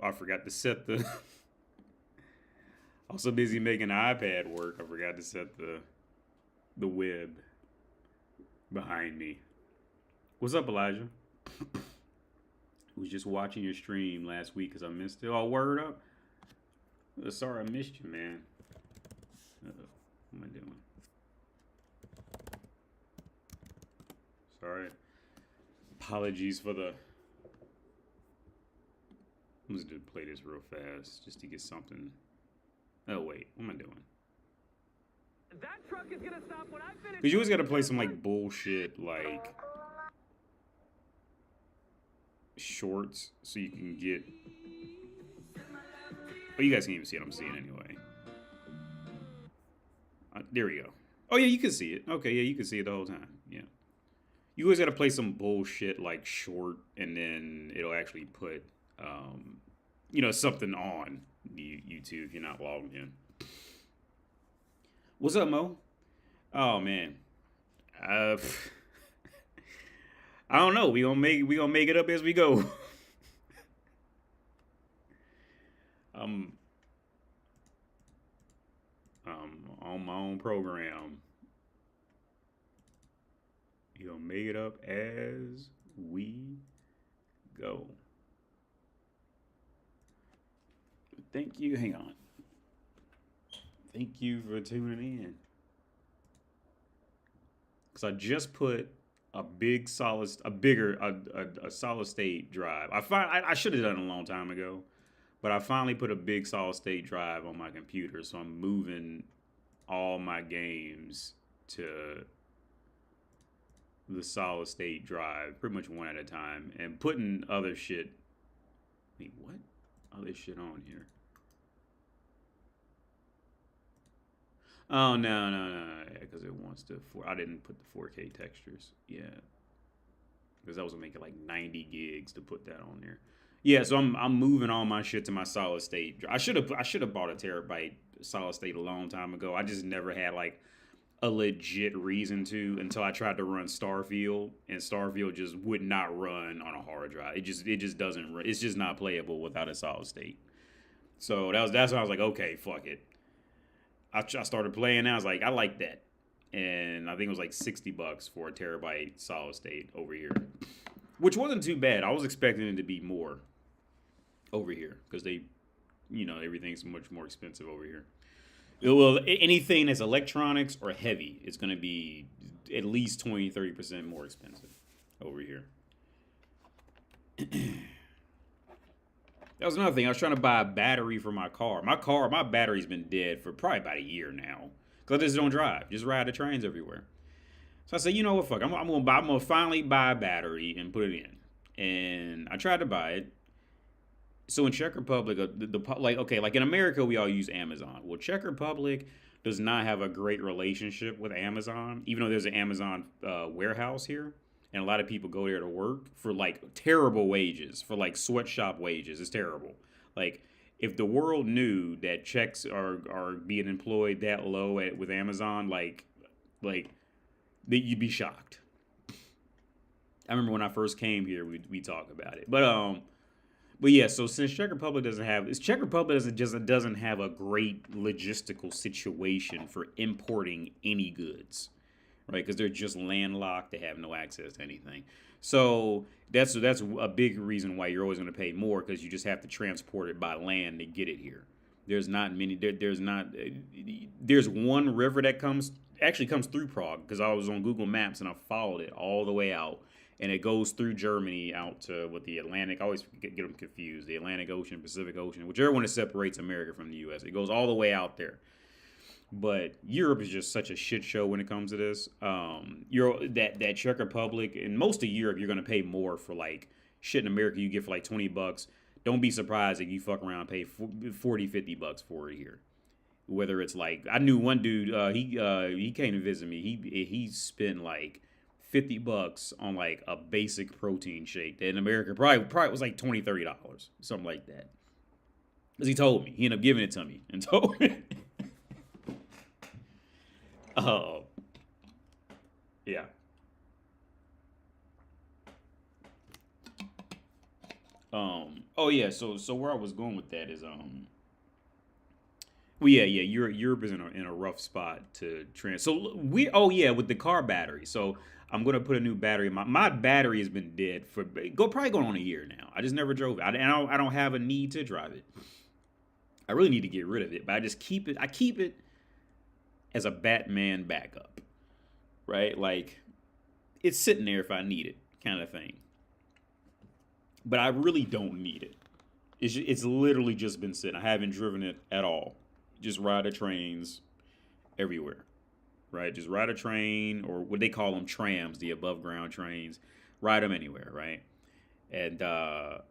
I forgot to set the. I was so busy making the iPad work, I forgot to set the web behind me. What's up, Elijah? Was just watching your stream last week because I missed it. Oh, word up. Sorry I missed you, man. What am I doing? Sorry. Apologies for the... I'm just going to play this real fast just to get something... Oh, wait. What am I doing? That truck is gonna stop when I finish. Because you always got to play some, like, bullshit, like... shorts so you can get... Oh, you guys can't even see it. I'm seeing it anyway. There we go. Oh, yeah, you can see it. Okay, yeah, you can see it the whole time. Yeah. You always got to play some bullshit like short, and then it'll actually put, you know, something on YouTube if you're not logged in. What's up, Mo? Oh, man. I don't know. We gonna make it up as we go. On my own program. We gonna make it up as we go. Thank you. Hang on. Thank you for tuning in. Cause I just put a solid state drive. I should have done it a long time ago, but I finally put a big solid state drive on my computer, so I'm moving all my games to the solid state drive, pretty much one at a time, and putting other shit. Wait, what? Other shit on here? Oh no, because it wants to. I didn't put the 4K textures. Yeah, because that was gonna make it like 90 gigs to put that on there. Yeah, so I'm moving all my shit to my solid state. I should have bought a terabyte solid state a long time ago. I just never had like a legit reason to until I tried to run Starfield, and Starfield just would not run on a hard drive. It just doesn't run. It's just not playable without a solid state. So that's when I was like, okay, fuck it. I started playing, and I was like, I like that. And I think it was like $60 for a terabyte solid state over here, which wasn't too bad. I was expecting it to be more over here because they, you know, everything's much more expensive over here. Well, anything that's electronics or heavy is going to be at least 20-30% more expensive over here. That was another thing. I was trying to buy a battery for my car. My battery's been dead for probably about a year now. Because I just don't drive. Just ride the trains everywhere. So I said, you know what, fuck. I'm gonna finally buy a battery and put it in. And I tried to buy it. So in Czech Republic, like in America, we all use Amazon. Well, Czech Republic does not have a great relationship with Amazon, even though there's an Amazon warehouse here. And a lot of people go there to work for like terrible wages, for like sweatshop wages. It's terrible. Like if the world knew that Czechs are being employed that low with Amazon, like you'd be shocked. I remember when I first came here, we talked about it, but yeah. So since Czech Republic doesn't have a great logistical situation for importing any goods. Right, because they're just landlocked. They have no access to anything. So that's a big reason why you're always going to pay more, because you just have to transport it by land to get it here. There's not many. There's one river that comes through Prague, because I was on Google Maps and I followed it all the way out, and it goes through Germany out to the Atlantic. I always get them confused. The Atlantic Ocean, Pacific Ocean, whichever one that separates America from the U.S. It goes all the way out there. But Europe is just such a shit show when it comes to this. That Czech Republic and most of Europe, you're gonna pay more for like shit in America you get for like $20. Don't be surprised if you fuck around and pay $40-$50 for it here. Whether it's like, I knew one dude, he came to visit me. He spent like $50 on like a basic protein shake that in America probably was like $20-$30, something like that. Because he told me, he ended up giving it to me and told me. Yeah. Oh yeah, so where I was going with that is well, yeah. Europe is in a rough spot to trans. So we, oh yeah, with the car battery. So I'm gonna put a new battery. My battery has been dead for probably going on a year now. I just never drove it. I don't have a need to drive it. I really need to get rid of it, but I just keep it. I keep it as a Batman backup, right? Like it's sitting there if I need it, kind of thing. But I really don't need it. It's literally just been sitting. I haven't driven it at all. Just ride the trains everywhere, right? Just ride a train or what they call them trams, the above ground trains. Ride them anywhere, right? And so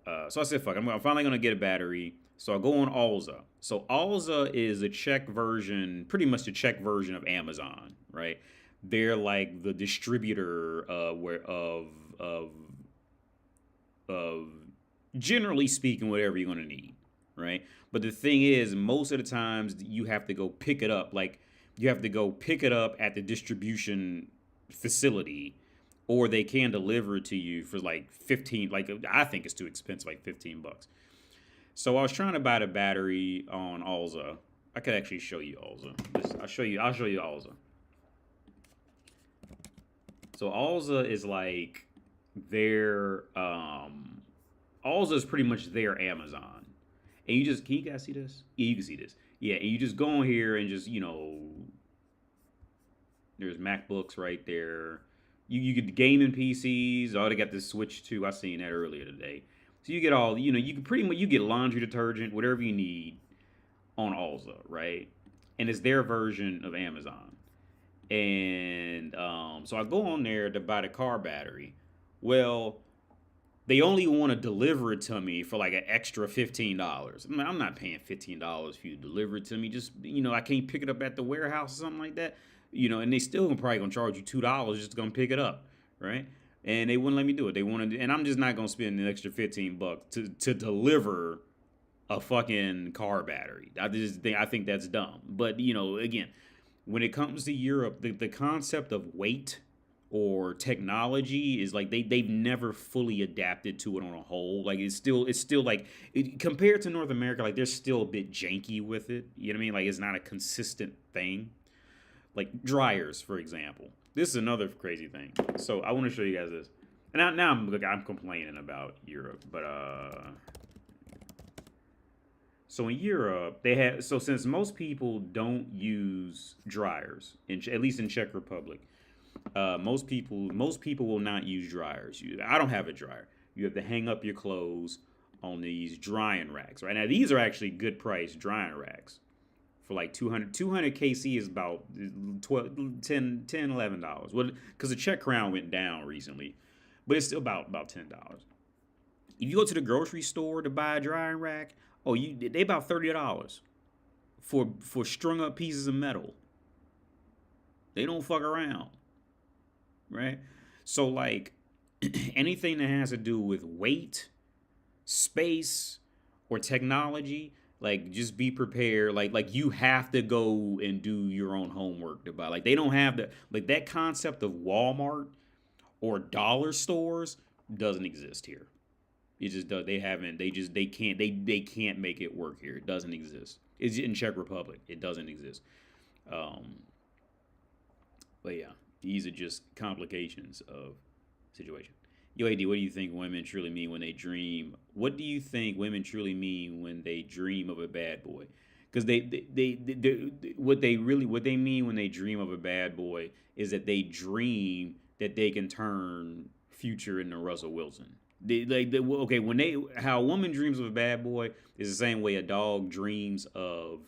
I said, fuck, I'm finally going to get a battery. So I go on Alza. So Alza is a Czech version, pretty much the Czech version of Amazon, right? They're like the distributor of of generally speaking, whatever you're going to need, right? But the thing is, most of the times you have to go pick it up. Like you have to go pick it up at the distribution facility, or they can deliver it to you for like 15. Like I think it's too expensive, like $15. So I was trying to buy the battery on Alza. I could actually show you Alza. I'll show you Alza. So Alza is like their Alza is pretty much their Amazon. And you just, can you guys see this? Yeah, you can see this. Yeah, and you just go in here and just, there's MacBooks right there. You get the gaming PCs. Oh, they got this Switch too. I seen that earlier today. So you get all, you can pretty much, you get laundry detergent, whatever you need on Alza, right? And it's their version of Amazon. And so I go on there to buy the car battery. Well, they only want to deliver it to me for like an extra $15. I mean, I'm not paying $15 for you to deliver it to me. Just, I can't pick it up at the warehouse or something like that. And they still probably gonna charge you $2 just to come pick it up, right? And they wouldn't let me do it. They wanted, and I'm just not gonna spend an extra $15 to deliver a fucking car battery. I think that's dumb. But again, when it comes to Europe, the concept of weight or technology is like they've never fully adapted to it on a whole. Like it's still like compared to North America, like they're still a bit janky with it. You know what I mean? Like it's not a consistent thing. Like dryers, for example. This is another crazy thing. So I want to show you guys this. And now I'm complaining about Europe, but so in Europe, since most people don't use dryers, at least in Czech Republic, most people will not use dryers. I don't have a dryer. You have to hang up your clothes on these drying racks. Right now, these are actually good price drying racks for like 200 kc is about $10, $11. Well, because the Czech crown went down recently, but it's still about $10. If you go to the grocery store to buy a drying rack, they about $30 for strung up pieces of metal. They don't fuck around, right? So like anything that has to do with weight, space, or technology, like just be prepared. Like you have to go and do your own homework to buy. Like they don't have that concept of Walmart or dollar stores doesn't exist here. It just does. They haven't. They can't make it work here. It doesn't exist. It's in Czech Republic. It doesn't exist. But yeah, these are just complications of situation. Yo, AD, what do you think women truly mean when they dream? What do you think women truly mean when they dream of a bad boy? Because what they mean when they dream of a bad boy is that they dream that they can turn Future into Russell Wilson. How a woman dreams of a bad boy is the same way a dog dreams of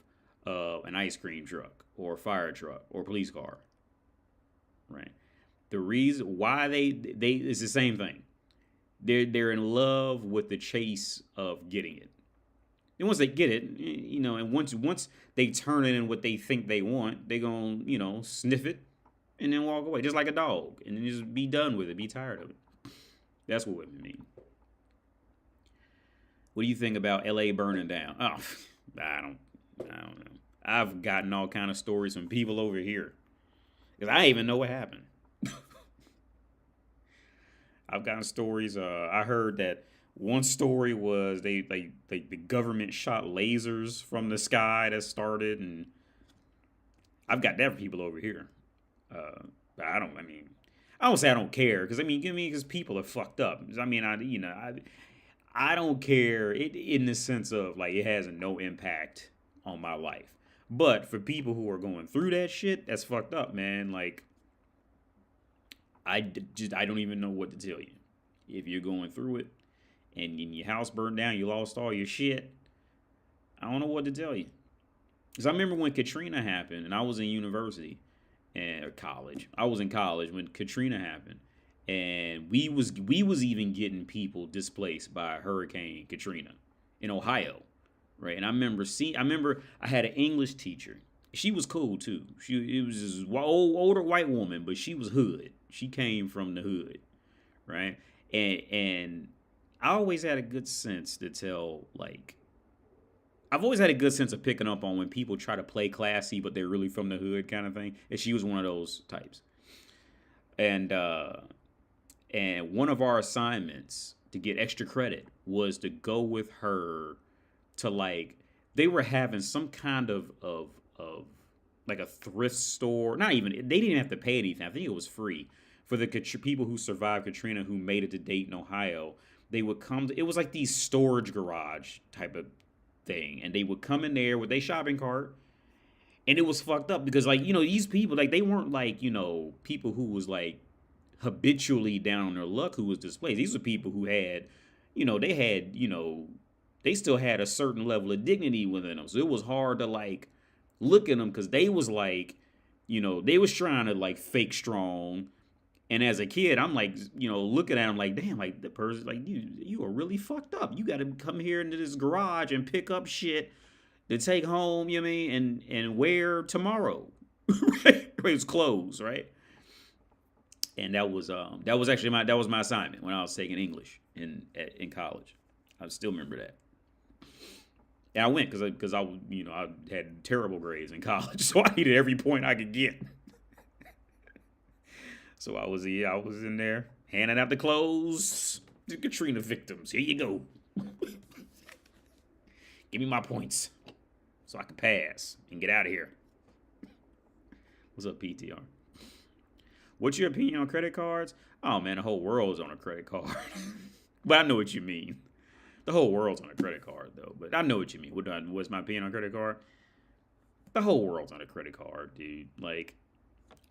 an ice cream truck or a fire truck or a police car, right? The reason why they it's the same thing. They're in love with the chase of getting it. And once they get it, and once they turn it in what they think they want, they gonna sniff it and then walk away, just like a dog, and then just be done with it, be tired of it. That's what women mean. What do you think about LA burning down? Oh, I don't know. I've gotten all kind of stories from people over here because I even know what happened. I've gotten stories. I heard that One story was the government shot lasers from the sky that started, and I've got that for people over here. But I don't. I mean, I don't say I don't care because because people are fucked up. I mean, I don't care in the sense of like it has no impact on my life. But for people who are going through that shit, that's fucked up, man. Like I don't even know what to tell you. If you're going through it and your house burned down, you lost all your shit. I don't know what to tell you. Because I remember when Katrina happened, and I was in university and college. I was in college when Katrina happened, and we was even getting people displaced by Hurricane Katrina in Ohio, right? And I remember I had an English teacher. She was cool too. It was this older white woman, but she was hood. She came from the hood, right? And I always had a good sense to tell like I've always had a good sense of picking up on when people try to play classy, but they're really from the hood kind of thing. And she was one of those types. And one of our assignments to get extra credit was to go with her to like they were having some kind of like a thrift store. Not even they didn't have to pay anything. I think it was free for the people who survived Katrina who made it to Dayton, Ohio. They would come. It was like these storage garage type of thing, and they would come in there with their shopping cart, and it was fucked up because like these people like they weren't like people who was like habitually down on their luck who was displaced. These were people who had they still had a certain level of dignity within them, so it was hard to like look at them because they was like they was trying to like fake strong. And as a kid, I'm like, looking at him like, damn, like the person, like you are really fucked up. You got to come here into this garage and pick up shit to take home. You know what I mean, and wear tomorrow, right? It's clothes, right? And that was actually my assignment when I was taking English in college. I still remember that. And I went because I had terrible grades in college, so I needed every point I could get. So I was in there handing out the clothes to Katrina victims. Here you go. Give me my points so I can pass and get out of here. What's up, PTR? What's your opinion on credit cards? Oh man, the whole world's on a credit card. But I know what you mean. The whole world's on a credit card though. But I know what you mean. What's my opinion on credit card? The whole world's on a credit card, dude. Like,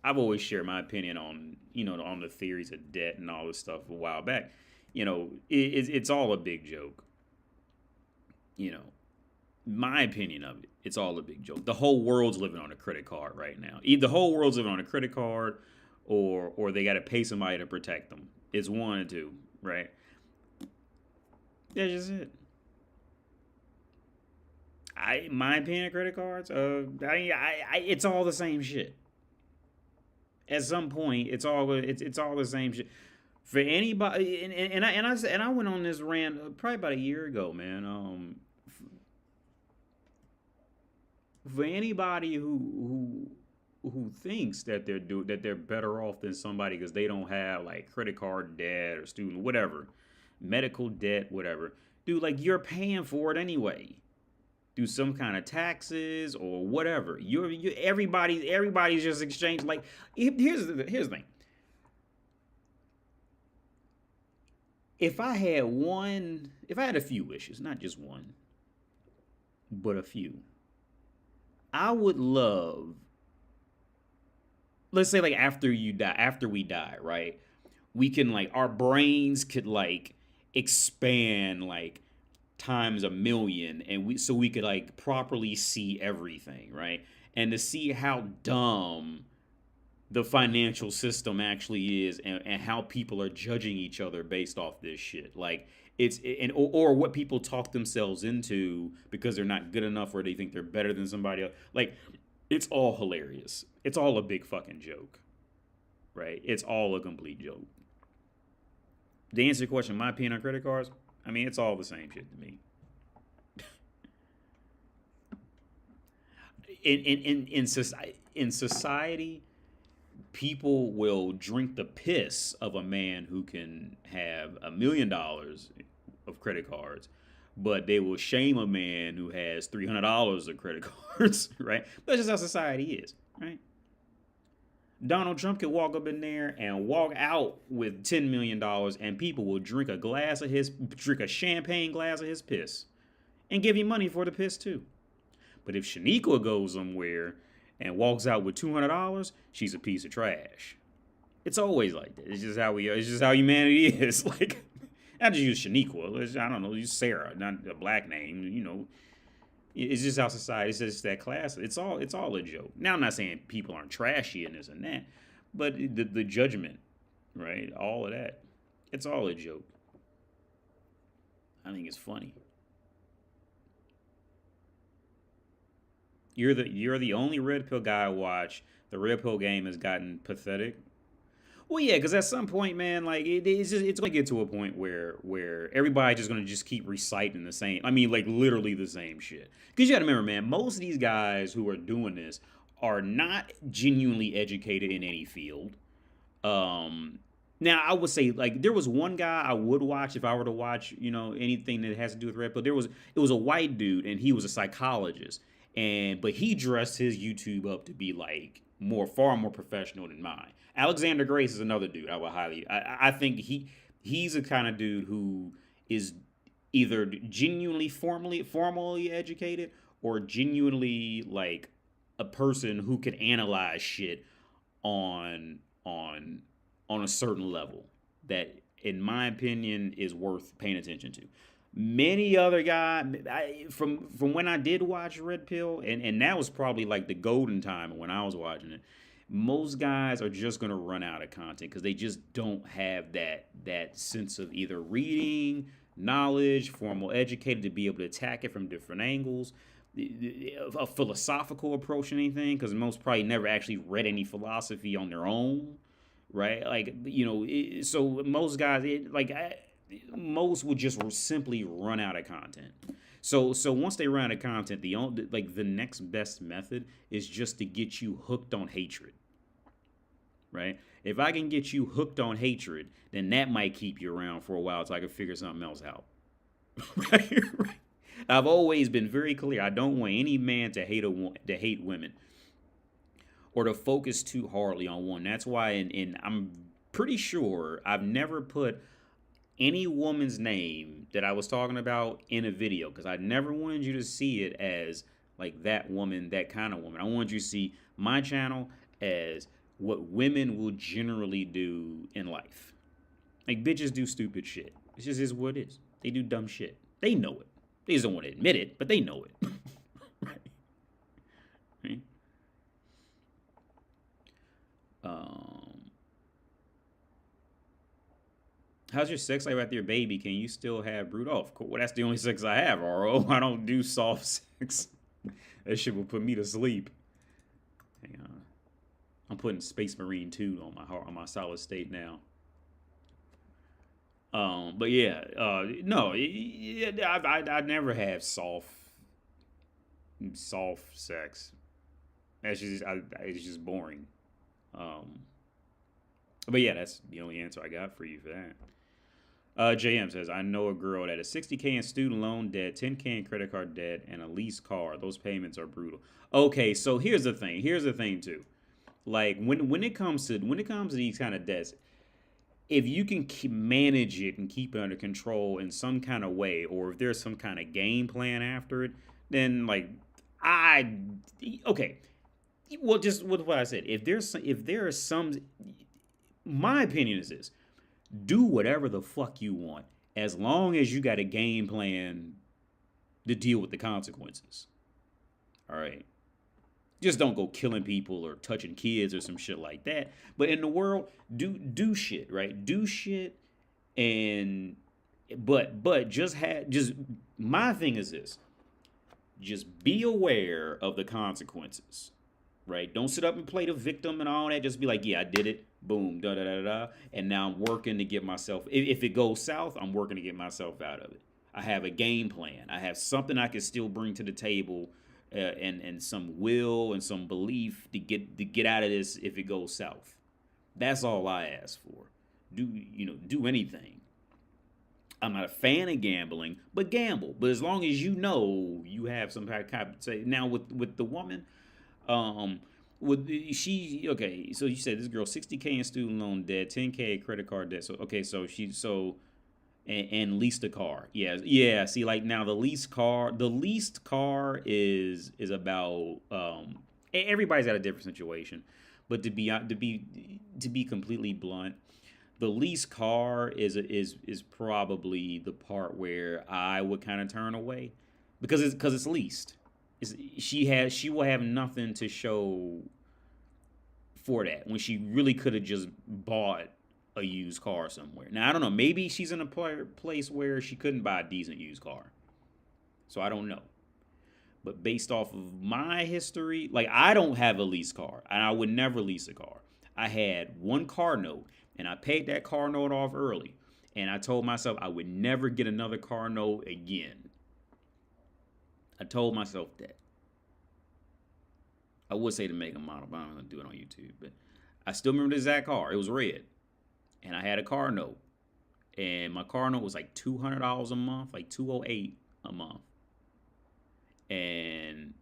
I've always shared my opinion on, on the theories of debt and all this stuff a while back. It's all a big joke. My opinion of it, it's all a big joke. The whole world's living on a credit card right now. Either the whole world's living on a credit card or they got to pay somebody to protect them. It's one or two, right? That's just it. My opinion of credit cards, it's all the same shit. At some point, it's all the same shit for anybody. And I went on this rant probably about a year ago, man. For anybody who thinks that they're better off than somebody because they don't have like credit card debt or student whatever, medical debt, whatever, dude, like you're paying for it anyway. Do some kind of taxes or whatever. Everybody's just exchanged. Like here's the thing. If I had a few wishes, not just one, but a few, I would love. Let's say like after we die, right? We can like our brains could like expand like times a million, and we could like properly see everything, right? And to see how dumb the financial system actually is, and how people are judging each other based off this shit, like or what people talk themselves into because they're not good enough or they think they're better than somebody else. Like it's all hilarious. It's all a big fucking joke, right? It's all a complete joke. To answer your question, my opinion on credit cards, I mean, it's all the same shit to me. In society, people will drink the piss of a man who can have $1 million of credit cards, but they will shame a man who has $300 of credit cards, right? That's just how society is, right? Donald Trump could walk up in there and walk out with $10 million, and people will drink a champagne glass of his piss, and give you money for the piss too. But if Shaniqua goes somewhere and walks out with $200, she's a piece of trash. It's always like that. It's just how we are. It's just how humanity is. Like, I just use Shaniqua. I don't know, use Sarah, not a black name. You know, it's just how society. It's just that class. It's all a joke. Now, I'm not saying people aren't trashy and this and that, but the judgment, right? All of that, it's all a joke. I think it's funny. You're the only red pill guy I watch. The red pill game has gotten pathetic. Well, yeah, because at some point, man, like it's gonna get to a point where everybody's just gonna just keep reciting the same. I mean, like literally the same shit. Because you gotta remember, man, most of these guys who are doing this are not genuinely educated in any field. Now I would say like there was one guy I would watch if I were to watch, you know, anything that has to do with red pill. It was a white dude and he was a psychologist, but he dressed his YouTube up to be like far more professional than mine. Alexander Grace is another dude I would I think he's a kind of dude who is either genuinely formally educated or genuinely like a person who can analyze shit on a certain level that, in my opinion, is worth paying attention to. Many other guys, from when I did watch Red Pill, and that was probably like the golden time when I was watching it. Most guys are just gonna run out of content because they just don't have that sense of either reading, knowledge, formal educated to be able to attack it from different angles, a philosophical approach to anything, because most probably never actually read any philosophy on their own, right? Like, you know, so most guys, most would just simply run out of content. So once they run out of content, the next best method is just to get you hooked on hatred, right? If I can get you hooked on hatred, then that might keep you around for a while so I can figure something else out. Right? I've always been very clear. I don't want any man to hate women or to focus too hardly on one. That's why, and I'm pretty sure I've never put any woman's name that I was talking about in a video, because I never wanted you to see it as like that woman, that kind of woman. I wanted you to see my channel as what women will generally do in life. Like, bitches do stupid shit. It just is what it is. They do dumb shit. They know it. They just don't want to admit it, but they know it. Right? How's your sex life after your baby? Can you still have brood? Oh, of course. Well, that's the only sex I have, RO. I don't do soft sex. That shit will put me to sleep. Hang on. I'm putting Space Marine 2 on my solid state now. But yeah, no, I never have soft sex. That's just it's just boring. But yeah, that's the only answer I got for you for that. JM says, I know a girl that has $60K in student loan debt, $10K in credit card debt, and a leased car. Those payments are brutal. Okay, so here's the thing. Here's the thing too. Like when it comes to these kind of debts, if you can manage it and keep it under control in some kind of way, or if there's some kind of game plan after it, then okay. Well, just with what I said, if there is some, my opinion is this: do whatever the fuck you want, as long as you got a game plan to deal with the consequences. All right. Just don't go killing people or touching kids or some shit like that. But in the world, do shit, right? Do shit, but just my thing is this: just be aware of the consequences, right? Don't sit up and play the victim and all that. Just be like, yeah, I did it, boom, da da da da, and now I'm working to get myself. If it goes south, I'm working to get myself out of it. I have a game plan. I have something I can still bring to the table. And some will and some belief to get out of this if it goes south. That's all I ask for. Do anything. I'm not a fan of gambling, but gamble. But as long as you know you have some kind of compensation. Now with the woman, um, she okay? So you said this girl 60K in student loan debt, 10K credit card debt. So okay, so and leased a car. Yeah, yeah. See, like now the leased car is about everybody's got a different situation, but to be completely blunt, the leased car is probably the part where I would kind of turn away because it's leased. She will have nothing to show for that when she really could have just bought a used car somewhere. Now I don't know. Maybe she's in a place where she couldn't buy a decent used car, so I don't know. But based off of my history, like I don't have a lease car, and I would never lease a car. I had one car note, and I paid that car note off early, and I told myself I would never get another car note again. I told myself that. I would say to make a model, but I'm gonna do it on YouTube. But I still remember the exact car. It was red, and I had a car note, and my car note was like $200 a month, like 208 a month. And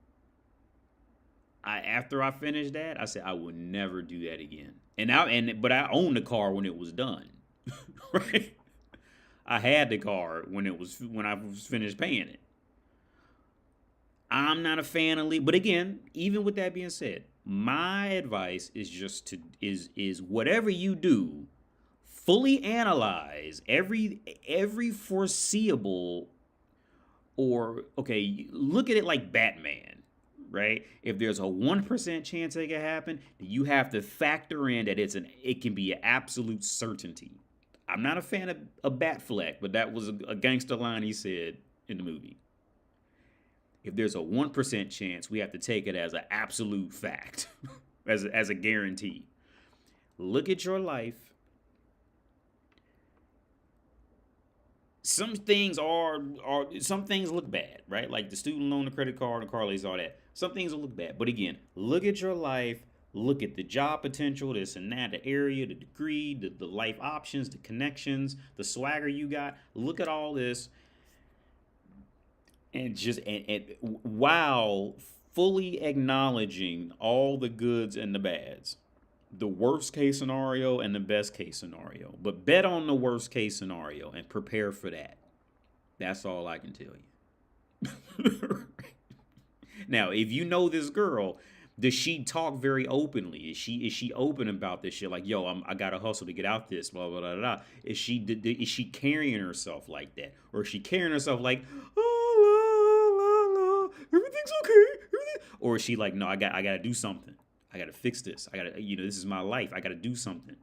after I finished that, I said I would never do that again. But I owned the car when it was done, right? I had the car when I was finished paying it. I'm not a fan of but again, even with that being said, my advice is just is whatever you do, fully analyze every foreseeable or okay, look at it like Batman, right? If there's a 1% chance it can happen, you have to factor in that it can be an absolute certainty. I'm not a fan of a Batfleck, but that was a gangster line he said in the movie. If there's a 1% chance, we have to take it as an absolute fact, as a guarantee. Look at your life. Some things some things look bad, right? Like the student loan, the credit card, the car lease, all that. Some things will look bad. But again, look at your life, look at the job potential, this and that, the area, the degree, the life options, the connections, the swagger you got. Look at all this. And while fully acknowledging all the goods and the bads, the worst case scenario and the best case scenario, but bet on the worst case scenario and prepare for that. That's all I can tell you. Now, if you know this girl, does she talk very openly? Is she open about this shit? Like, yo, I gotta hustle to get out this, blah blah blah blah. Is she carrying herself like that, or is she carrying herself like, oh, la, la, la, everything's okay, or is she like, no, I gotta do something. I gotta fix this. I gotta, this is my life. I gotta do something.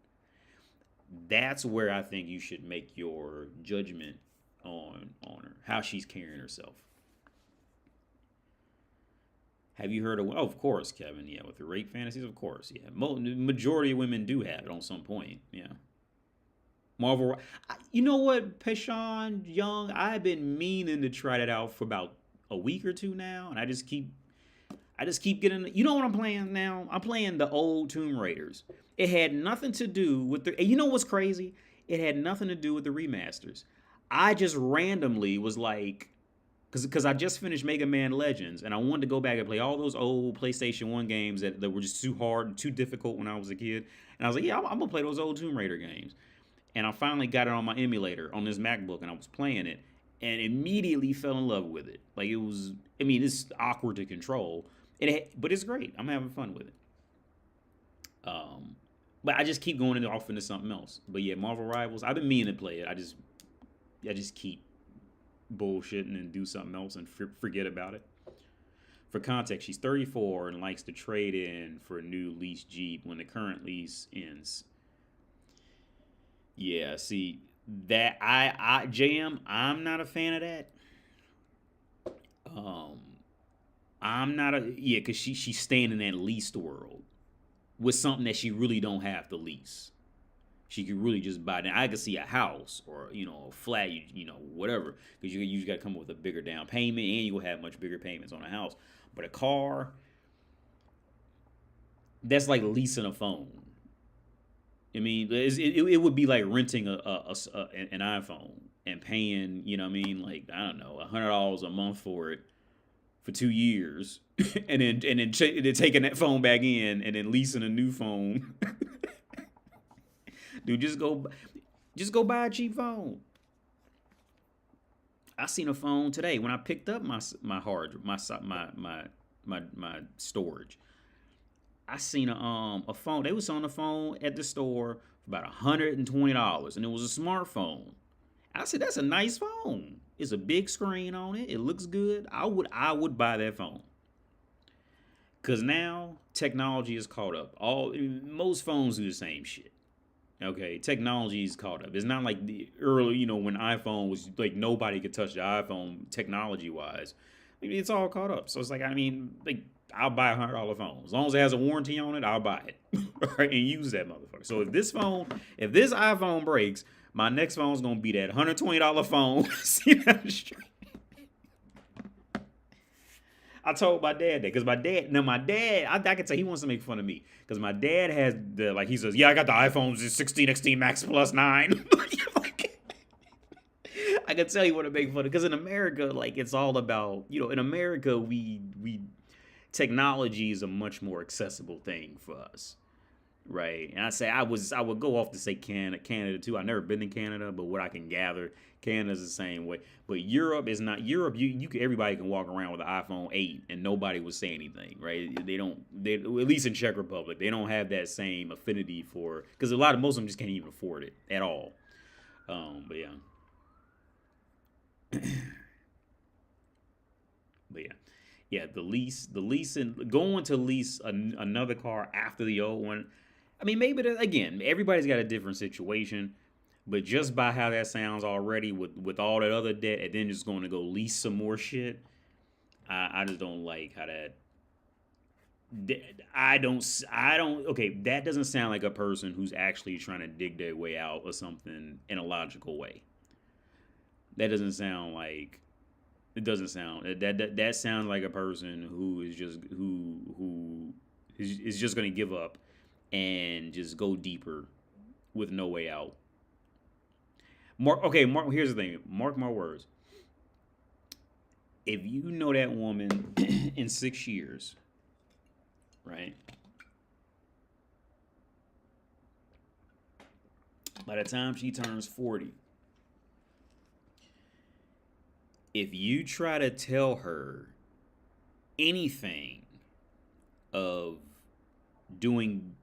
That's where I think you should make your judgment on her, how she's carrying herself. Have you heard of? Oh, of course, Kevin. Yeah, with the rape fantasies, of course. Yeah, majority of women do have it on some point. Yeah. Marvel. You know what, Peshawn Young? I've been meaning to try that out for about a week or two now, and I just keep getting. You know what I'm playing now? I'm playing the old Tomb Raiders. It had nothing to do with the. And you know what's crazy? It had nothing to do with the remasters. I just randomly was like, because I just finished Mega Man Legends, and I wanted to go back and play all those old PlayStation 1 games that were just too hard and too difficult when I was a kid. And I was like, yeah, I'm going to play those old Tomb Raider games. And I finally got it on my emulator on this MacBook, and I was playing it, and immediately fell in love with it. Like, it was, it's awkward to control, but it's great. I'm having fun with it. But I just keep going off into something else. But yeah, Marvel Rivals, I've been meaning to play it. I just keep bullshitting and do something else and forget about it. For context, she's 34 and likes to trade in for a new leased Jeep when the current lease ends. Yeah, see, that JM, I'm not a fan of that. I'm not because she's staying in that leased world with something that she really don't have to lease. She could really just buy. Now I could see a house or a flat, whatever, because you got to come up with a bigger down payment, and you will have much bigger payments on a house. But a car, that's like leasing a phone. It would be like renting an iPhone. and paying, you know what I mean, like, I don't know, $100 a month for it for 2 years, and then taking that phone back in and then leasing a new phone. Dude, just go buy a cheap phone. I seen a phone today when I picked up my hard my storage. I seen a phone. They was on the phone at the store for about $120, and it was a smartphone. I said, that's a nice phone. It's a big screen on it. It looks good. I would buy that phone. Cause now technology is caught up. Most phones do the same shit. Okay, technology is caught up. It's not like the early, when iPhone was like nobody could touch the iPhone technology wise. It's all caught up. So it's like, I'll buy $100 phone. As long as it has a warranty on it, I'll buy it. Right, and use that motherfucker. So if this iPhone breaks, my next phone's gonna be that $120 phone. See that straight? I told my dad that because my dad, I can tell he wants to make fun of me because my dad has he says, yeah, I got the iPhones 16, XT Max Plus 9. I can tell you want to make fun of because in America, it's all about, in America, we technology is a much more accessible thing for us. Right. And I would go off to say Canada too. I've never been to Canada, but what I can gather, Canada's the same way. But Europe is not. Europe, everybody can walk around with an iPhone 8 and nobody would say anything, right? They at least in Czech Republic, they don't have that same affinity for, because most of them just can't even afford it at all. But yeah. But yeah. Yeah, the lease and going to lease another car after the old one. I mean, maybe again, everybody's got a different situation, but just by how that sounds already, with all that other debt, and then just going to go lease some more shit, I just don't like how that. I don't. Okay, that doesn't sound like a person who's actually trying to dig their way out or something in a logical way. That doesn't sound like. It doesn't sound that sounds like a person who is just going to give up and just go deeper with no way out. Mark, here's the thing. Mark my words. If you know that woman in 6 years, right? By the time she turns 40, if you try to tell her anything of doing,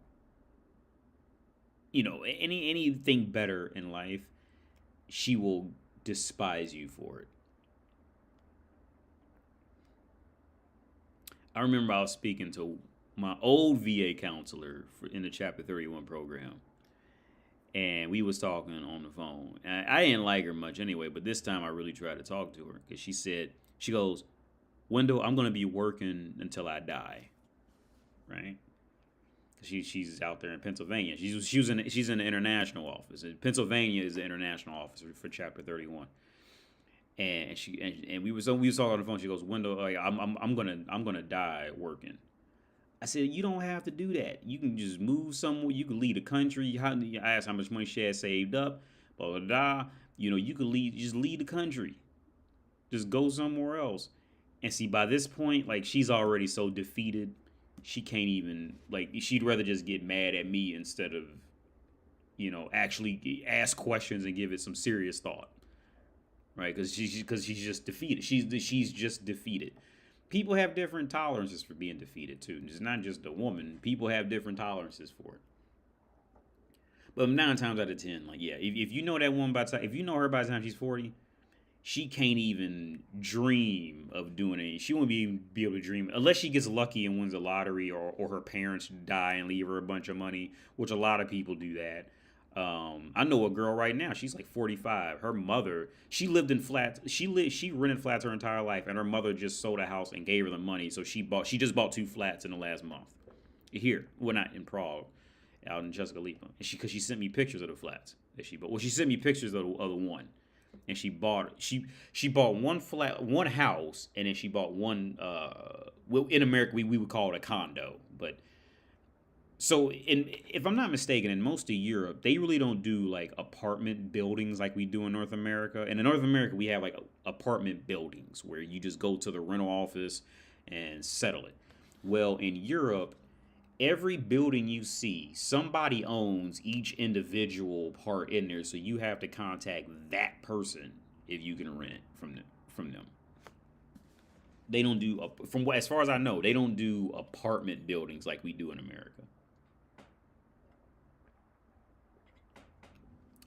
anything better in life, she will despise you for it. I remember I was speaking to my old VA counselor in the Chapter 31 program. And we was talking on the phone. And I didn't like her much anyway, but this time I really tried to talk to her because she goes, Wendell, I'm going to be working until I die. Right? She's out there in Pennsylvania. She's in the international office. And Pennsylvania is the international office for Chapter 31. And we was talking on the phone. She goes, Wendell, I'm gonna die working. I said, you don't have to do that. You can just move somewhere. You can leave the country. I asked how much money she had saved up. Blah, blah, blah. You could leave the country. Just go somewhere else. And see, by this point, she's already so defeated. She can't even, she'd rather just get mad at me instead of, actually ask questions and give it some serious thought. Right? Because she's just defeated. She's just defeated. People have different tolerances for being defeated too. It's not just a woman. People have different tolerances for it. But 9 times out of 10, if you know that woman if you know her by the time she's 40, she can't even dream of doing it. She won't be able to dream unless she gets lucky and wins the lottery or her parents die and leave her a bunch of money, which a lot of people do that. I know a girl right now. She's 45. Her mother, she lived in flats. She rented flats her entire life, and her mother just sold a house and gave her the money. So she just bought 2 flats in the last month. Here, well, not in Prague, out in Česká Lípa. And because she sent me pictures of the flats that she bought. Well, she sent me pictures of the one, and she bought one house, and then she bought one. Well, in America we would call it a condo, but So, if I'm not mistaken, in most of Europe, they really don't do like apartment buildings like we do in North America. And in North America, we have like apartment buildings where you just go to the rental office and settle it. Well, in Europe, every building you see, somebody owns each individual part in there, so you have to contact that person if you can rent from them. They don't do, from what, as far as I know, they don't do apartment buildings like we do in America.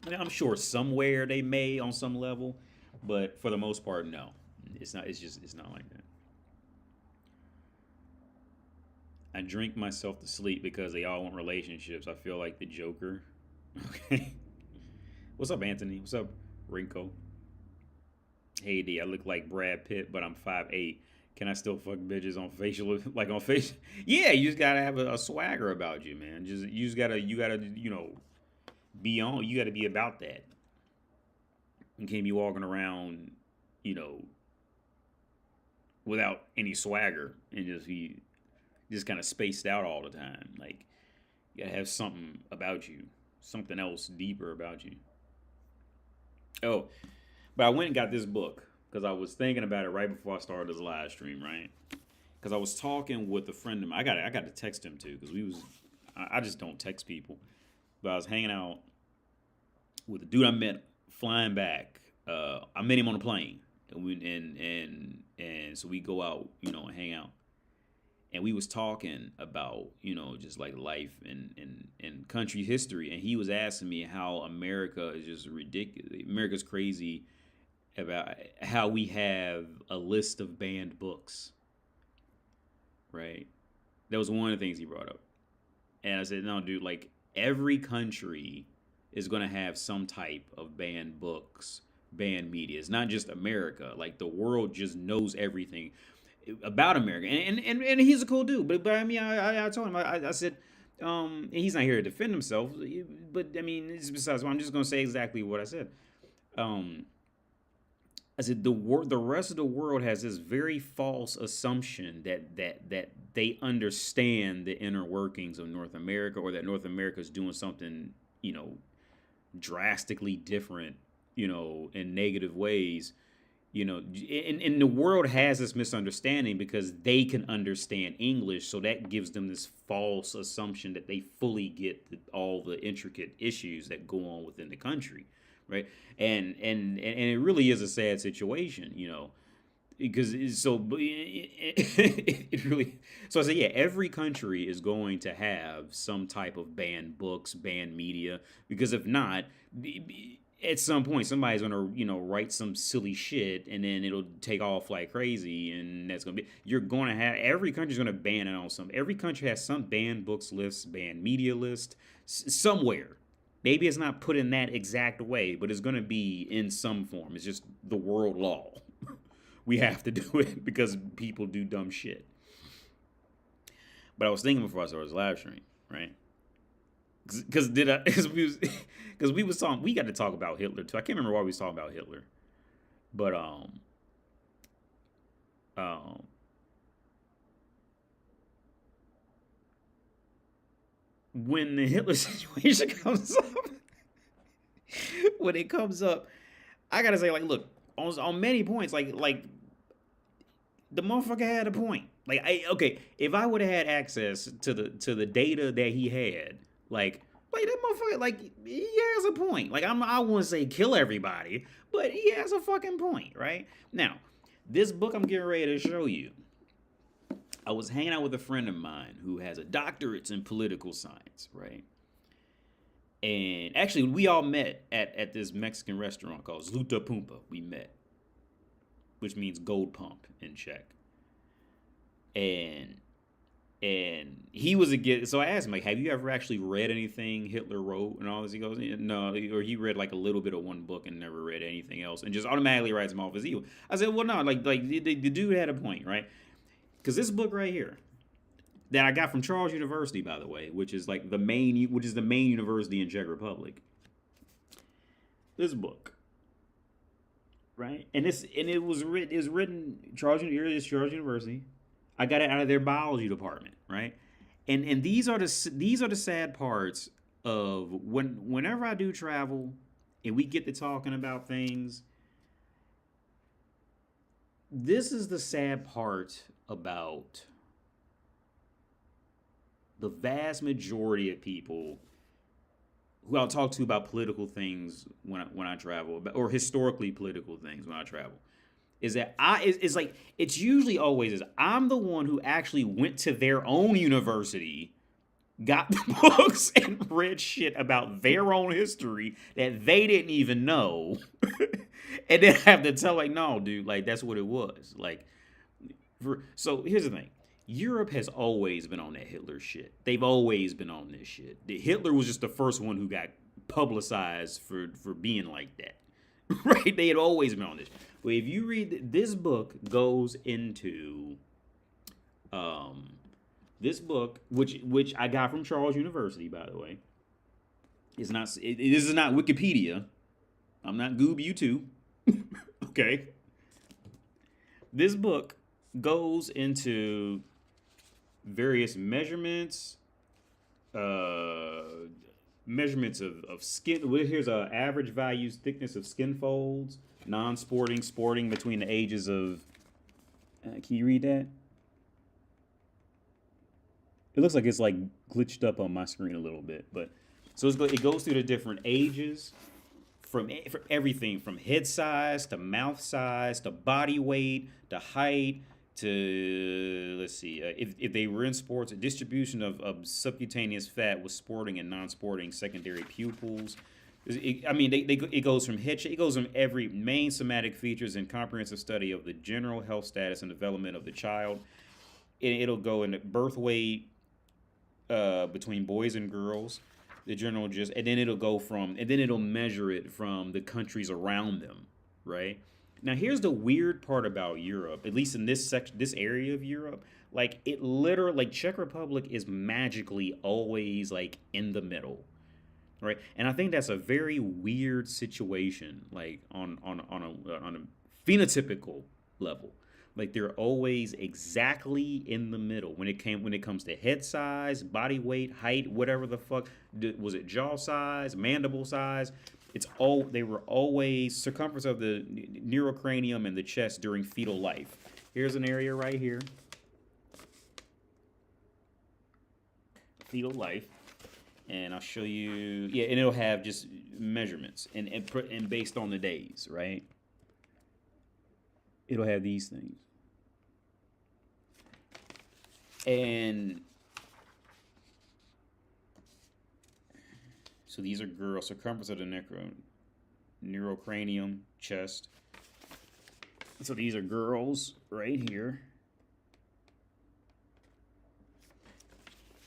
And I'm sure somewhere they may on some level, but for the most part, no. It's not. It's not like that. I drink myself to sleep because they all want relationships. I feel like the Joker. Okay. What's up, Anthony? What's up, Rinko? Hey D, I look like Brad Pitt, but I'm 5'8". Can I still fuck bitches on facial, like on face? Yeah, you just gotta have a swagger about you, man. You just gotta be on. You gotta be about that. You can't be walking around, you know, without any swagger and just be just kind of spaced out all the time. Like you gotta have something about you, something else deeper about you. Oh, but I went and got this book because I was thinking about it right before I started this live stream, right? Because I was talking with a friend of mine. I got to text him too because I just don't text people. But I was hanging out with a dude I met flying back. I met him on a plane, and so we go out, and hang out. And we was talking about, just like life and country history. And he was asking me how America is just ridiculous. America's crazy about how we have a list of banned books, right? That was one of the things he brought up. And I said, no, dude, like every country is going to have some type of banned books, banned media. It's not just America. Like the world just knows everything about America. And he's a cool dude. But I mean, I told him, I said, and he's not here to defend himself. But I mean, it's besides, I'm just going to say exactly what I said. I said the rest of the world has this very false assumption that they understand the inner workings of North America, or that North America is doing something, drastically different, in negative ways, and the world has this misunderstanding because they can understand English, so that gives them this false assumption that they fully get all the intricate issues that go on within the country. Right, and it really is a sad situation, because it really. So I say, yeah, every country is going to have some type of banned books, banned media, because if not, at some point somebody's gonna write some silly shit, and then it'll take off like crazy, and that's gonna be. You're gonna have every country's gonna ban it on some. Every country has some banned books list, banned media list somewhere. Maybe it's not put in that exact way, but it's going to be in some form. It's just the world law. We have to do it because people do dumb shit. But I was thinking before I started this live stream, right? Because we was talking, we got to talk about Hitler too. I can't remember why we was talking about Hitler, but when the Hitler situation comes up, when it comes up, I gotta say, like, look, on many points, like the motherfucker had a point. Like, okay, if I would have had access to the data that he had, like that motherfucker, like, he has a point. Like, I wouldn't say kill everybody, but he has a fucking point, right? Now, this book I'm getting ready to show you, I was hanging out with a friend of mine who has a doctorate in political science, right? And actually, we all met at this Mexican restaurant called Zluta Pumpa. We met, which means gold pump in Czech. And he was so I asked him, like, have you ever actually read anything Hitler wrote and all this? He goes, no, or he read like a little bit of one book and never read anything else, and just automatically writes him off as evil. I said, well, no, like the dude had a point, right? Because this book right here, that I got from Charles University, by the way, which is the main university in Czech Republic. This book, right? And it was written Charles University. I got it out of their biology department, right? And these are the sad parts of whenever I do travel and we get to talking about things. This is the sad part about the vast majority of people who I'll talk to about political things when I travel, or historically political things when I travel, is that it's like it's usually always is I'm the one who actually went to their own university, got the books, and read shit about their own history that they didn't even know, and then have to tell like, no, dude, like that's what it was. Like, so here's the thing. Europe has always been on that Hitler shit. They've always been on this shit. Hitler was just the first one who got publicized for being like that. Right? They had always been on this. But if you read this book goes into this book, which I got from Charles University, by the way. It's not this is not Wikipedia. I'm not Goob you too. Okay. This book goes into various measurements, measurements of skin. Well, here's average values, thickness of skin folds, non-sporting, sporting between the ages of. Can you read that? It looks like it's like glitched up on my screen a little bit, but so it goes through the different ages, from everything from head size to mouth size to body weight to height to, let's see, if they were in sports, a distribution of subcutaneous fat with sporting and non-sporting secondary pupils. It goes from head shape, it goes from every main somatic features and comprehensive study of the general health status and development of the child. It'll go into birth weight between boys and girls, the general gist, and then it'll measure it from the countries around them, right? Now, here's the weird part about Europe, at least in this area of Europe. Like, it literally, like, Czech Republic is magically always, like, in the middle, right? And I think that's a very weird situation, like, on a phenotypical level. Like, they're always exactly in the middle when it comes to head size, body weight, height, whatever the fuck. Was it jaw size, mandible size? They were always circumference of the neurocranium and the chest during fetal life. Here's an area right here. Fetal life. And I'll show you, yeah, and it'll have just measurements and based on the days, right? It'll have these things. And so these are girls, circumference of the neurocranium, chest. So these are girls right here.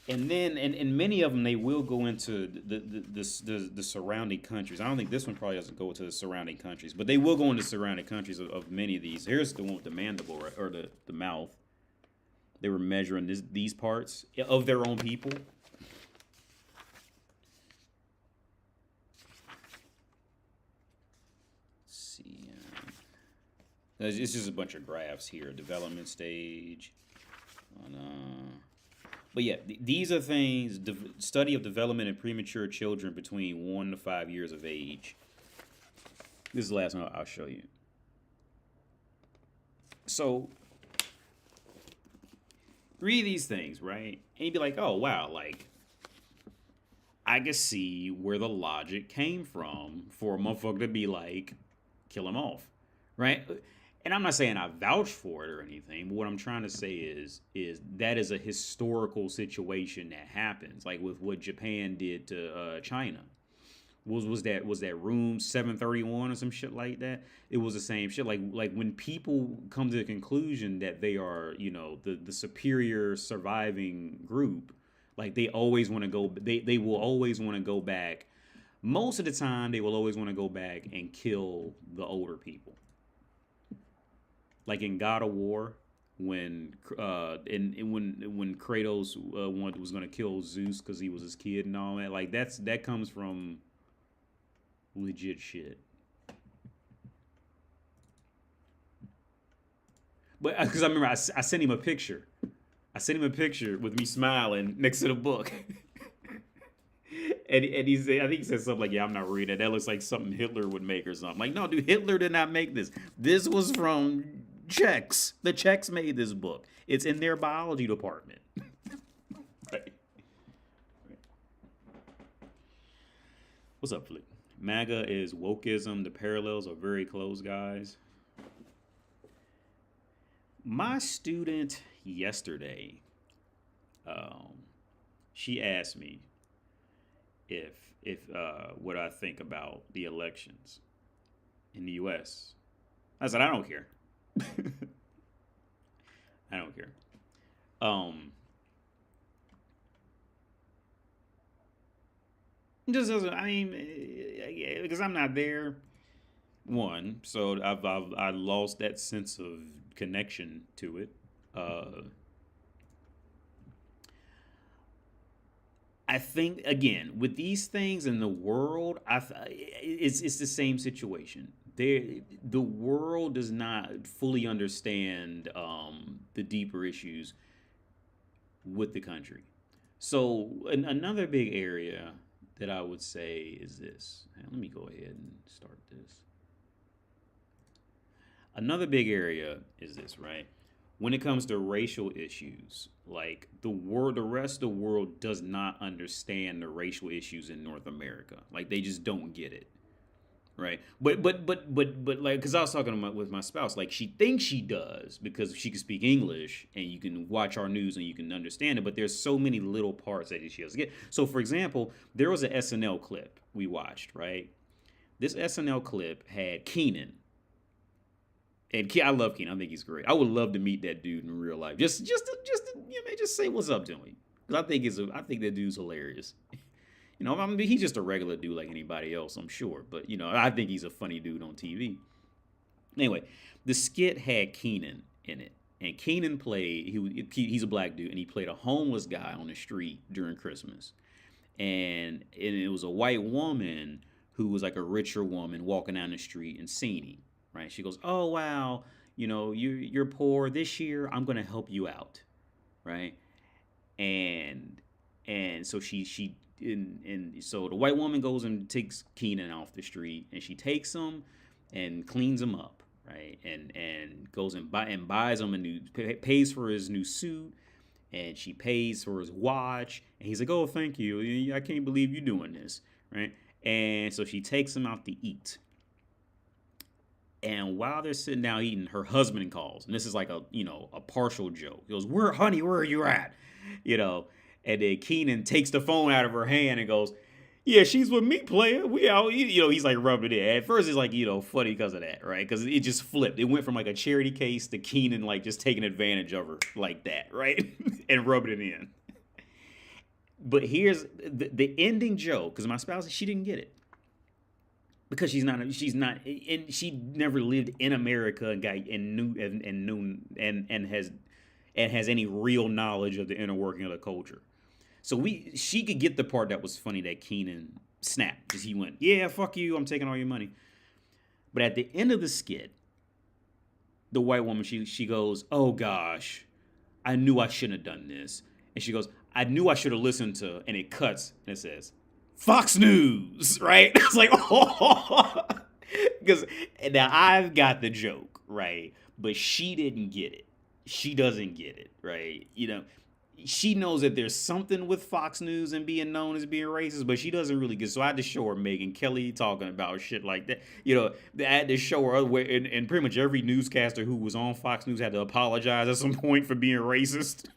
And then, and many of them, they will go into the surrounding countries. I don't think this one probably doesn't go to the surrounding countries, but they will go into surrounding countries of many of these. Here's the one with the mandible, right, or the mouth. They were measuring these parts of their own people. Let's see. It's just a bunch of graphs here. Development stage. But yeah, these are things, study of development in premature children between 1 to 5 years of age. This is the last one I'll show you. So, read these things, right? And you'd be like, oh, wow, like, I can see where the logic came from for a motherfucker to be like, kill him off, right? And I'm not saying I vouch for it or anything, but what I'm trying to say is that is a historical situation that happens, like with what Japan did to China. Was that room 731 or some shit like that? It was the same shit. Like when people come to the conclusion that they are, the superior surviving group, like they always want to go. They will always want to go back. Most of the time, they will always want to go back and kill the older people. Like in God of War, when when Kratos was going to kill Zeus because he was his kid and all that, like that comes from legit shit. But because I remember I sent him a picture. I sent him a picture with me smiling next to the book. And he said, I think he said something like, "Yeah, I'm not reading it. That looks like something Hitler would make or something." Like, no, dude, Hitler did not make this. This was from Czechs. The Czechs made this book. It's in their biology department. Right. What's up, Flick? MAGA is wokeism. The parallels are very close, guys. My student yesterday, she asked me if what I think about the elections in the U.S. I said I don't care. I don't care. Just doesn't. I mean, because I'm not there. One, so I lost that sense of connection to it. I think again with these things in the world, it's the same situation. The world does not fully understand the deeper issues with the country. So another big area that I would say is this. Let me go ahead and start this. Another big area is this, right? When it comes to racial issues, like the rest of the world does not understand the racial issues in North America. Like they just don't get it, right? But like, because I was talking with my spouse, like she thinks she does because she can speak English and you can watch our news and you can understand it. But there's so many little parts that she doesn't get. So, for example, there was an SNL clip we watched, right? This SNL clip had Keenan. And I love Keenan. I think he's great. I would love to meet that dude in real life. Just just say what's up to him. Because I think that dude's hilarious. You know, I mean, he's just a regular dude like anybody else, I'm sure. But you know, I think he's a funny dude on TV. Anyway, the skit had Keenan in it, and Keenan played. He's a black dude, and he played a homeless guy on the street during Christmas, and it was a white woman who was like a richer woman walking down the street and seen him. Right? She goes, "Oh wow, you know you're poor this year. I'm gonna help you out, right?" And so so the white woman goes and takes Keenan off the street, and she takes him and cleans him up, right? And goes and buys him pays for his new suit, and she pays for his watch, and he's like, "Oh, thank you. I can't believe you're doing this," right? And so she takes him out to eat. And while they're sitting down eating, her husband calls, and this is like a partial joke. He goes, "Where, honey? Where are you at?" You know, and then Keenan takes the phone out of her hand and goes, "Yeah, she's with me, player. We out." You know, he's like rubbing it. At first, it's like funny because of that, right? Because it just flipped. It went from like a charity case to Keenan like just taking advantage of her like that, right, and rubbing it in. But here's the ending joke, because my spouse, she didn't get it. Because she's not, and she never lived in America and has any real knowledge of the inner working of the culture. So she could get the part that was funny that Keenan snapped, because he went, "Yeah, fuck you, I'm taking all your money." But at the end of the skit, the white woman, she goes, "Oh gosh, I knew I shouldn't have done this," and she goes, "I knew I should have listened to," and it cuts and it says, "Fox News," right? It's like, oh, because now I've got the joke, right? But she didn't get it. She doesn't get it, right? You know, she knows that there's something with Fox News and being known as being racist, but she doesn't really get. So I had to show her Megyn Kelly talking about shit like that. You know, I had to show her, and pretty much every newscaster who was on Fox News had to apologize at some point for being racist.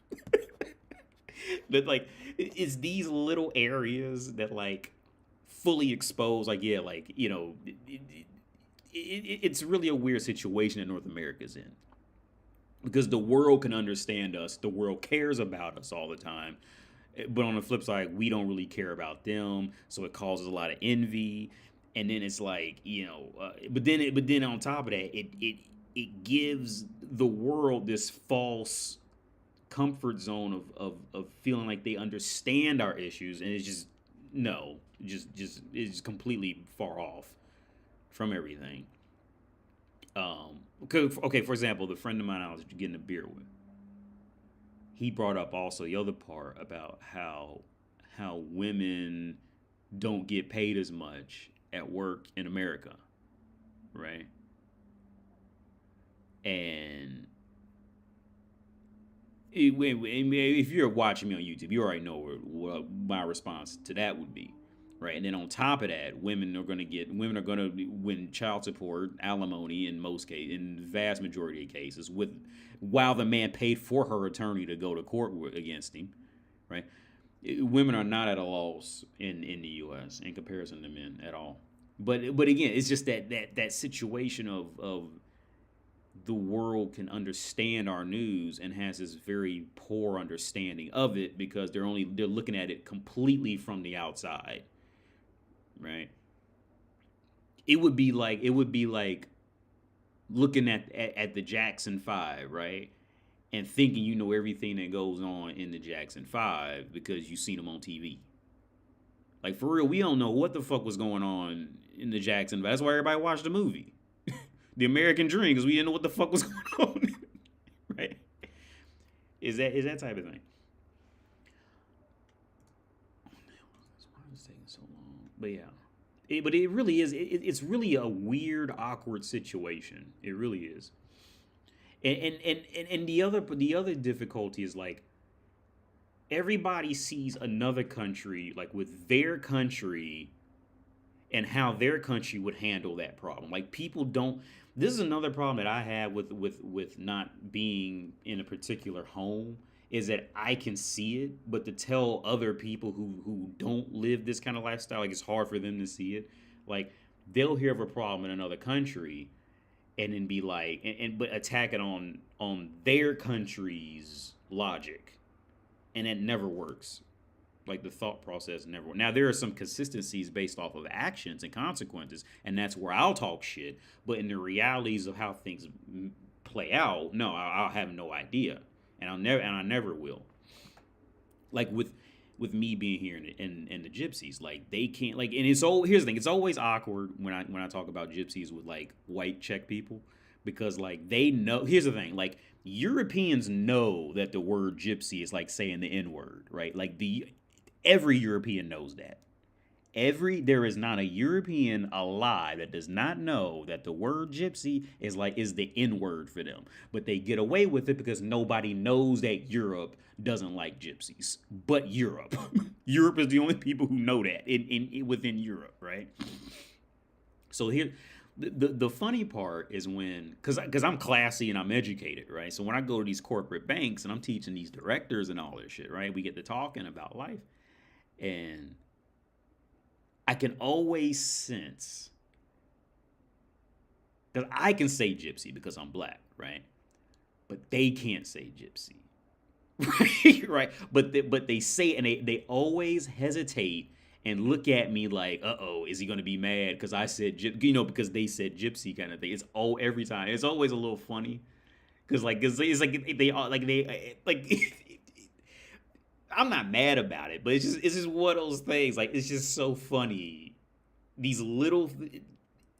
But like, it's these little areas that like fully expose, like, yeah, like, you know, it's really a weird situation that North America's in, because the world can understand us, the world cares about us all the time, but on the flip side, we don't really care about them, so it causes a lot of envy. And then it's like, but then on top of that, it gives the world this false comfort zone of feeling like they understand our issues, and it's just it's completely far off from everything. Okay, for example, the friend of mine I was getting a beer with, he brought up also the other part about how women don't get paid as much at work in America, right? And if you're watching me on YouTube, you already know what my response to that would be, right? And then on top of that, women are going to win child support, alimony in the vast majority of cases, while the man paid for her attorney to go to court against him, right? Women are not at a loss in the U.S. in comparison to men at all. But again, it's just that situation of the world can understand our news and has this very poor understanding of it because they're looking at it completely from the outside, right? It would be like looking at the Jackson 5, right? And thinking you know everything that goes on in the Jackson 5 because you've seen them on TV. Like, for real, we don't know what the fuck was going on in the Jackson 5. That's why everybody watched the movie. The American Dream, because we didn't know what the fuck was going on. Right? Is that type of thing. Oh, man, why is it taking so long? But yeah. But it really is. It's really a weird, awkward situation. It really is. And the other difficulty is like everybody sees another country like with their country and how their country would handle that problem. Like people don't. This is another problem that I have with not being in a particular home is that I can see it, but to tell other people who don't live this kind of lifestyle, like it's hard for them to see it. Like they'll hear of a problem in another country and then be like, but attack it on their country's logic, and it never works. Like the thought process never works. Now there are some consistencies based off of actions and consequences, and that's where I'll talk shit. But in the realities of how things play out, no, I'll have no idea, and I never will. Like with me being here in the gypsies, like they can't like, and here's the thing, it's always awkward when I talk about gypsies with like white Czech people because like they know. Here's the thing, like Europeans know that the word gypsy is like saying the N word, right? Like every European knows that. There is not a European alive that does not know that the word gypsy is the N word for them. But they get away with it because nobody knows that Europe doesn't like gypsies. But Europe. Europe is the only people who know that within Europe, right? So here, the funny part is when, because I'm classy and I'm educated, right? So when I go to these corporate banks and I'm teaching these directors and all this shit, right? We get to talking about life. And I can always sense, because I can say gypsy because I'm black, right? But they can't say gypsy, right? But they say, and they always hesitate and look at me like, uh-oh, is he going to be mad because I said, because they said gypsy kind of thing. It's every time. It's always a little funny because it's like they I'm not mad about it, but it's just one of those things. Like it's just so funny, these little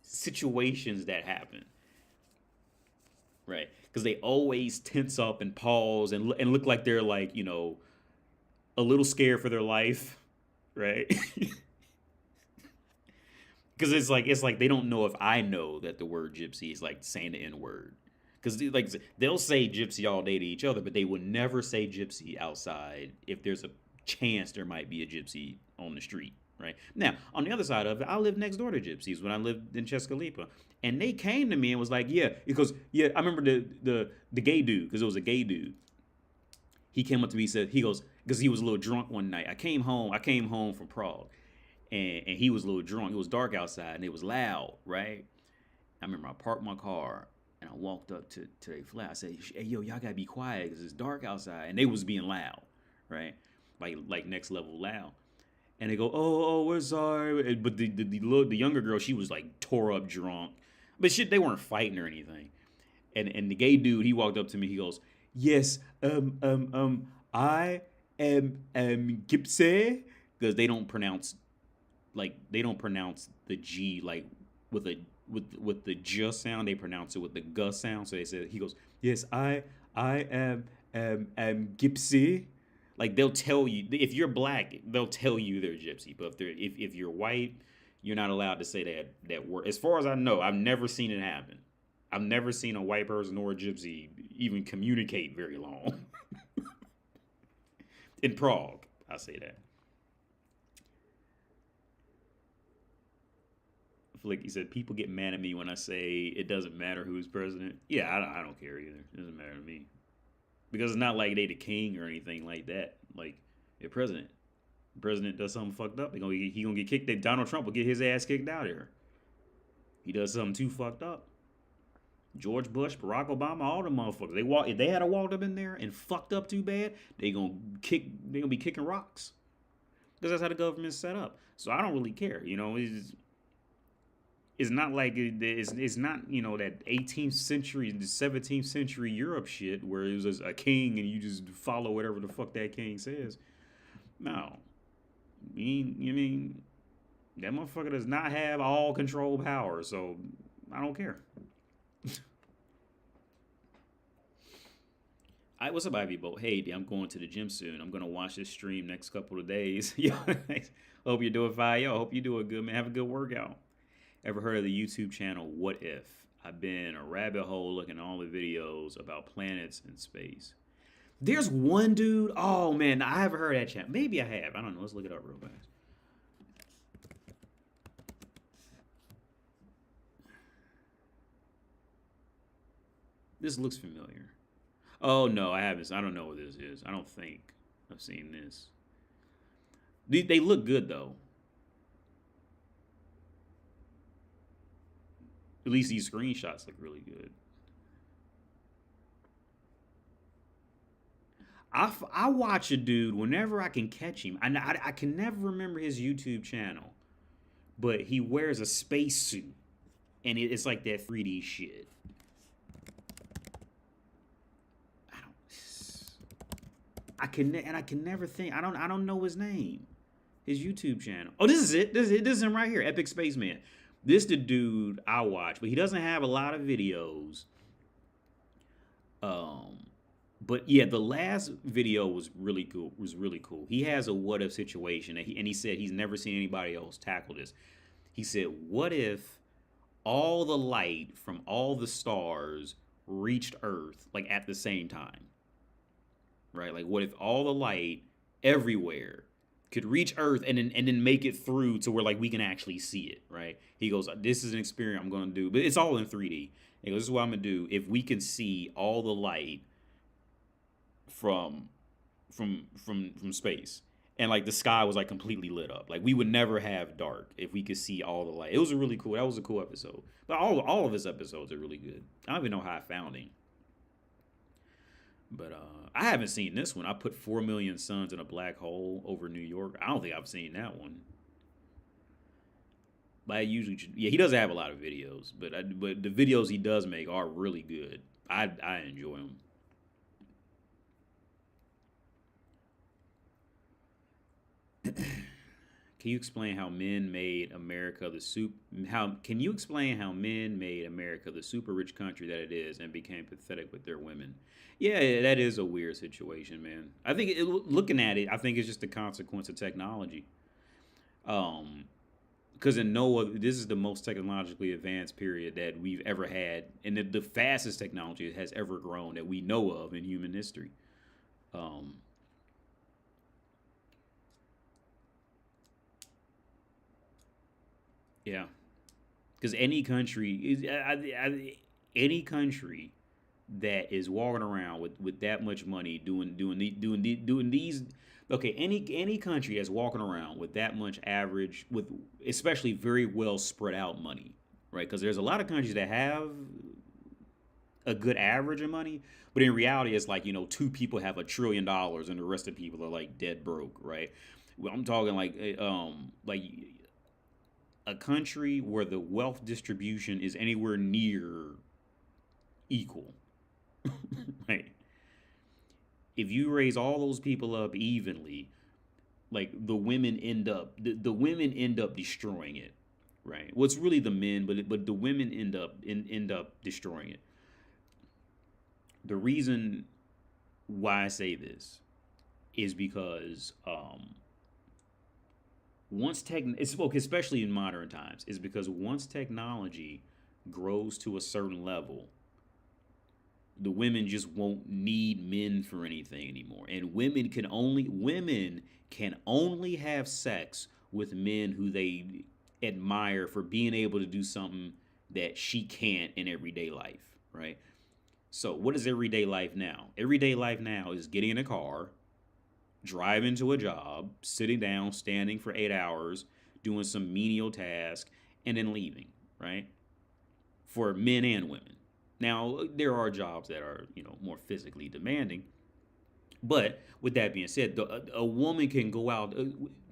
situations that happen, right? Because they always tense up and pause and look like they're like a little scared for their life, right? Because it's like they don't know if I know that the word gypsy is like saying the N word. Because like they'll say gypsy all day to each other, but they would never say gypsy outside if there's a chance there might be a gypsy on the street, right? Now, on the other side of it, I lived next door to gypsies when I lived in Chescalipa. And they came to me and was like, yeah, because, yeah, I remember the gay dude, because it was a gay dude. He came up to me and said, he goes, because he was a little drunk one night. I came home from Prague, and he was a little drunk. It was dark outside, and it was loud, right? I remember I parked my car, and I walked up to their flat. I said, hey, yo, y'all gotta be quiet because it's dark outside. And they was being loud, right? Like next level loud. And they go, oh, we're sorry. But the younger girl, she was like tore up drunk. But shit, they weren't fighting or anything. And the gay dude, he walked up to me. He goes, yes, I am gypsy. Because they don't pronounce the G like with the j sound. They pronounce it with the g sound. So he goes, yes, I am gypsy. Like they'll tell you if you're black, they'll tell you they're gypsy. But if you're white, you're not allowed to say that word. As far as I know, I've never seen it happen. I've never seen a white person or a gypsy even communicate very long. In Prague, I say that. Like he said, people get mad at me when I say it doesn't matter who's president. Yeah, I don't care either. It doesn't matter to me because it's not like they the king or anything like that. Like they're president. The president does something fucked up, he gonna get kicked. Donald Trump will get his ass kicked out of here. He does something too fucked up. George Bush, Barack Obama, all the motherfuckers. If they had a walked up in there and fucked up too bad, they gonna be kicking rocks because that's how the government's set up. So I don't really care. It's not like it's not that 18th century, the 17th century Europe shit where it was just a king and you just follow whatever the fuck that king says. No, you mean that motherfucker does not have all control power, so I don't care. What's up, Ivy Boat? Hey, I'm going to the gym soon. I'm gonna watch this stream next couple of days. Yo, hope you're doing fine. Yo, hope you're doing good, man. Have a good workout. Ever heard of the YouTube channel What If? I've been in a rabbit hole looking at all the videos about planets and space. There's one dude. Oh man, I haven't heard that channel. Maybe I have. I don't know. Let's look it up real fast. This looks familiar. Oh no, I haven't. I don't know what this is. I don't think I've seen this. They look good though. At least these screenshots look really good. I watch a dude whenever I can catch him. I can never remember his YouTube channel, but he wears a spacesuit, and it's like that 3D shit. I can never think. I don't know his name. His YouTube channel. Oh, this is it. This is him right here. Epic Spaceman. This the dude I watch, but he doesn't have a lot of videos. But yeah, the last video was really cool. He has a what if situation, and he said he's never seen anybody else tackle this. He said, "What if all the light from all the stars reached Earth like at the same time? Right? Like, what if all the light everywhere could reach Earth and then make it through to where like we can actually see it, right?" He goes, "This is an experiment I'm gonna do, but it's all in 3D." He goes, "This is what I'm gonna do. If we can see all the light from space, and like the sky was like completely lit up, like we would never have dark if we could see all the light." It was that was a cool episode. But all of his episodes are really good. I don't even know how I found him. But I haven't seen this one. I put 4 million suns in a black hole over New York. I don't think I've seen that one. But I usually, he doesn't have a lot of videos, but the videos he does make are really good. I enjoy them. Can you explain how men made America Can you explain how men made America the super rich country that it is and became pathetic with their women? Yeah, that is a weird situation, man. I think looking at it, I think it's just a consequence of technology. Because this is the most technologically advanced period that we've ever had, and the fastest technology has ever grown that we know of in human history. Yeah, because any country that is walking around with that much money doing these. Okay, any country that's walking around with that much average, with especially very well spread out money, right? Because there's a lot of countries that have a good average of money, but in reality, it's like, two people have $1 trillion and the rest of the people are like dead broke, right? Well, I'm talking like a country where the wealth distribution is anywhere near equal, right? If you raise all those people up evenly, like the women end up destroying it, right? Well, it's really the men, but the women end up destroying it. The reason why I say this is because it's well, especially in modern times, is because once technology grows to a certain level, the women just won't need men for anything anymore, and women can only have sex with men who they admire for being able to do something that she can't in everyday life, right? So what is everyday life now? Everyday life now is getting in a car, driving to a job, sitting down, standing for 8 hours, doing some menial task, and then leaving, right? For men and women. Now, there are jobs that are, more physically demanding. But with that being said, a woman can go out,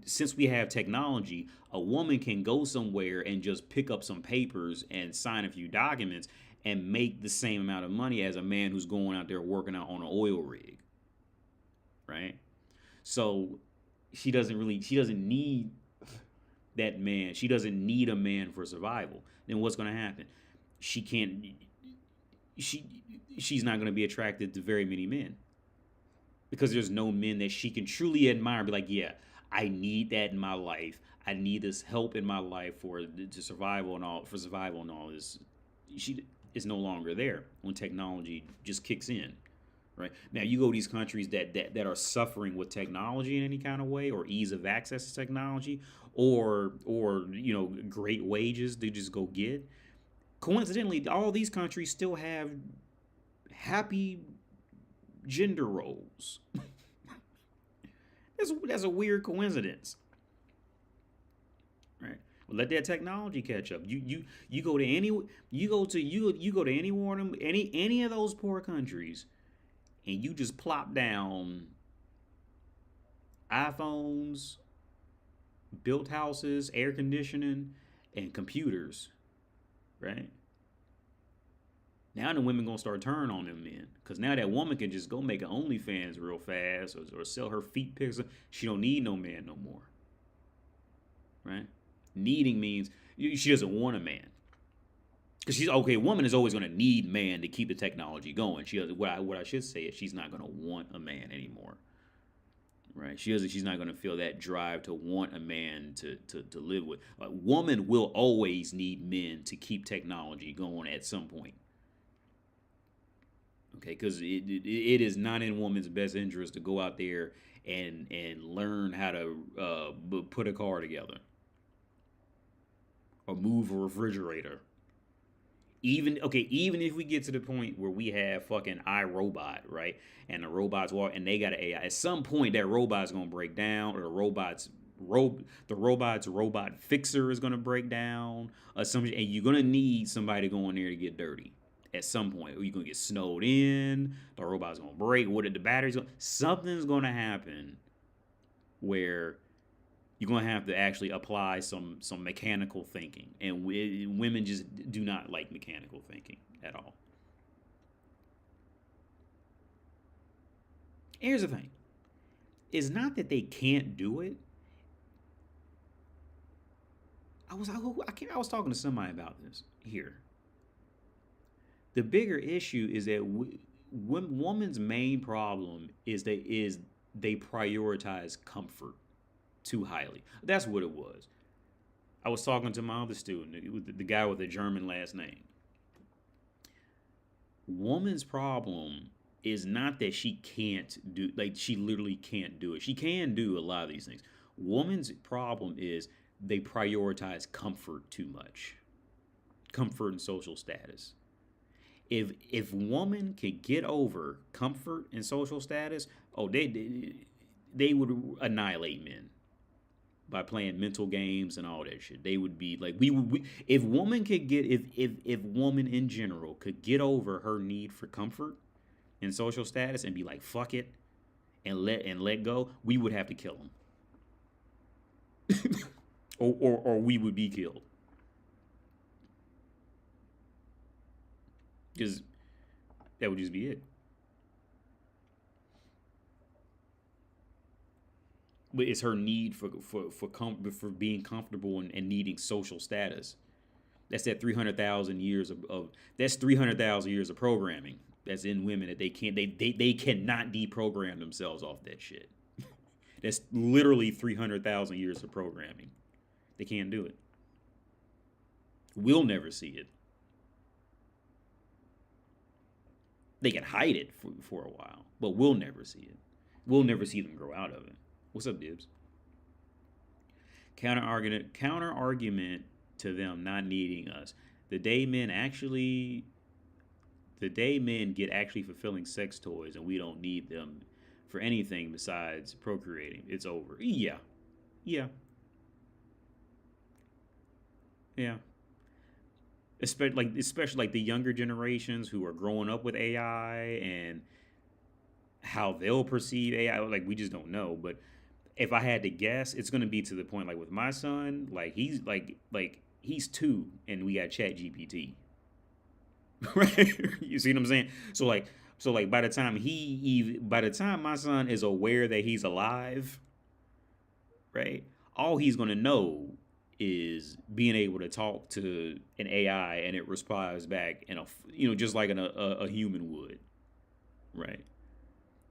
since we have technology, a woman can go somewhere and just pick up some papers and sign a few documents and make the same amount of money as a man who's going out there working out on an oil rig, right? So she doesn't need that man. She doesn't need a man for survival. Then what's going to happen? She can't. She's not going to be attracted to very many men because there's no men that she can truly admire. Be like, yeah, I need that in my life. I need this help in my life for survival and all. For survival and all this, she is no longer there when technology just kicks in. Right now, you go to these countries that are suffering with technology in any kind of way, or ease of access to technology, or great wages they just go get. Coincidentally, all these countries still have happy gender roles. That's a weird coincidence, right? Well, let that technology catch up. You go to any one of them, any of those poor countries, and you just plop down iPhones, built houses, air conditioning, and computers, right? Now the women gonna start turning on them men, because now that woman can just go make an OnlyFans real fast, or sell her feet pics. She don't need no man no more, right? Needing means she doesn't want a man, because she's okay. A woman is always gonna need man to keep the technology going. What I should say is she's not gonna want a man anymore, right? She's not gonna feel that drive to want a man to live with. A woman will always need men to keep technology going at some point. Okay, because it is not in woman's best interest to go out there and learn how to put a car together or move a refrigerator. Even if we get to the point where we have fucking iRobot, right, and the robots walk and they got an AI, at some point that robot's gonna break down, or the robot's robot fixer is gonna break down, or something, and you're gonna need somebody going there to get dirty. At some point, or you're gonna get snowed in. The robot's gonna break. What did the batteries? Something's gonna happen where you're gonna have to actually apply some mechanical thinking, and women just do not like mechanical thinking at all. Here's the thing: it's not that they can't do it. I was talking to somebody about this here. The bigger issue is that woman's main problem is they prioritize comfort too highly. That's what it was. I was talking to my other student, the guy with a German last name. Woman's problem is not that she can't do, like, she literally can't do it. She can do a lot of these things. Woman's problem is they prioritize comfort too much. Comfort and social status. If woman could get over comfort and social status, they would annihilate men by playing mental games and all that shit. They would be like, if woman in general could get over her need for comfort and social status and be like, fuck it, and let go, we would have to kill them. or we would be killed. Because that would just be it. But it's her need for being comfortable and needing social status. That's that 300,000 years of that's 300,000 years of programming. that's in women that they cannot deprogram themselves off that shit. That's literally 300,000 years of programming. They can't do it. We'll never see it. They can hide it for a while, but we'll never see it. We'll never see them grow out of it. What's up, Dibs? Counter argument to them not needing us. The day men get actually fulfilling sex toys and we don't need them for anything besides procreating, it's over. Yeah. Especially like the younger generations who are growing up with AI and how they'll perceive AI. Like, we just don't know. But if I had to guess, it's gonna be to the point like with my son, like he's he's 2 and we got Chat GPT. Right? You see what I'm saying? So by the time my son is aware that he's alive, right? All he's gonna know is being able to talk to an AI and it responds back in just like a human would, right?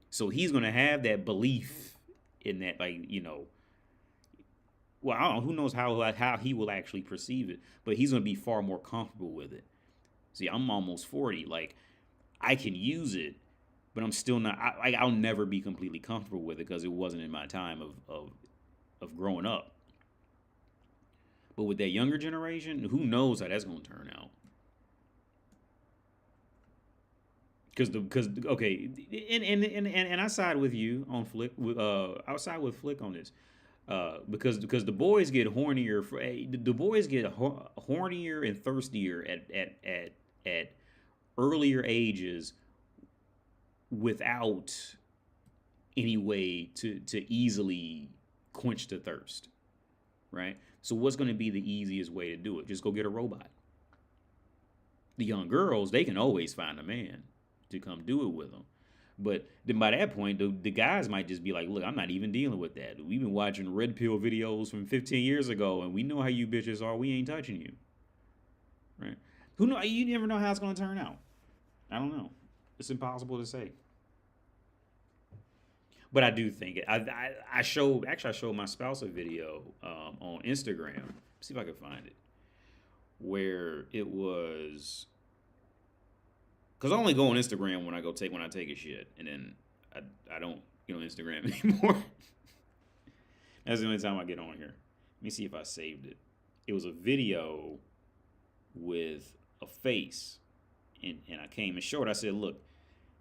So he's gonna have that belief in that, well, I don't know, who knows how he will actually perceive it, but he's gonna be far more comfortable with it. See, I'm almost 40. Like, I can use it, but I'm still not. I'll never be completely comfortable with it because it wasn't in my time of growing up. But with that younger generation, who knows how that's gonna turn out? Because okay, and I side with you on Flick. I side with Flick on this. Because the boys get hornier. The boys get hornier and thirstier at earlier ages without any way to easily quench the thirst, right? So what's going to be the easiest way to do it? Just go get a robot. The young girls, they can always find a man to come do it with them. But then by that point, the guys might just be like, look, I'm not even dealing with that. We've been watching red pill videos from 15 years ago, and we know how you bitches are. We ain't touching you. Right? Who know? You never know how it's going to turn out. I don't know. It's impossible to say. But I do think it. I showed my spouse a video on Instagram. See if I can find it. Where it was, because I only go on Instagram when I take a shit, and then I don't get on Instagram anymore. That's the only time I get on here. Let me see if I saved it. It was a video with a face, and I came and showed. I said, look,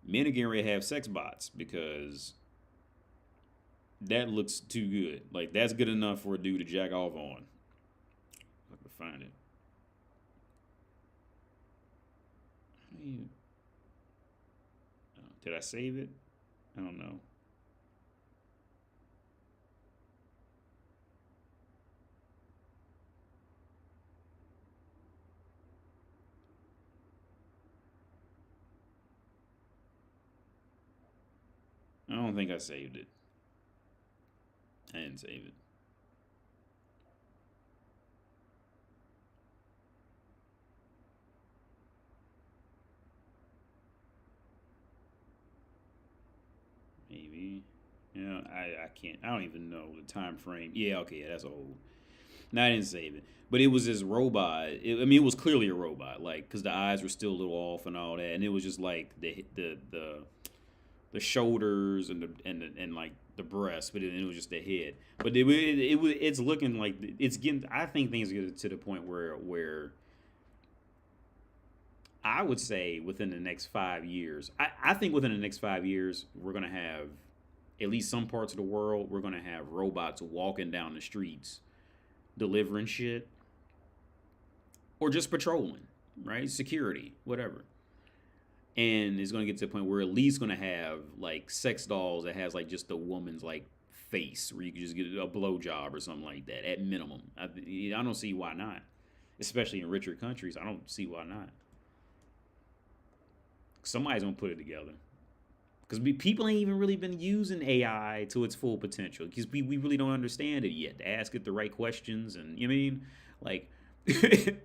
men are getting ready to have sex bots because that looks too good. Like, that's good enough for a dude to jack off on. I can find it. Did I save it? I don't know. I don't think I saved it. I didn't save it. Maybe. Yeah, I can't. I don't even know the time frame. Yeah, okay, yeah, that's old. No, I didn't save it. But it was this robot. It was clearly a robot, like, because the eyes were still a little off and all that, and it was just like the shoulders and like the breast, but it was just the head. But it's looking like it's getting. I think things get to the point where I would say within the next 5 years. I think within the next 5 years we're gonna have, at least some parts of the world, we're gonna have robots walking down the streets, delivering shit, or just patrolling, right? Security, whatever. And it's gonna get to the point where we're at least gonna have like sex dolls that has like just a woman's like face, where you can just get a blowjob or something like that at minimum. I don't see why not, especially in richer countries. I don't see why not. Somebody's gonna put it together, because people ain't even really been using AI to its full potential, because we really don't understand it yet. To ask it the right questions, and you know what I mean, like,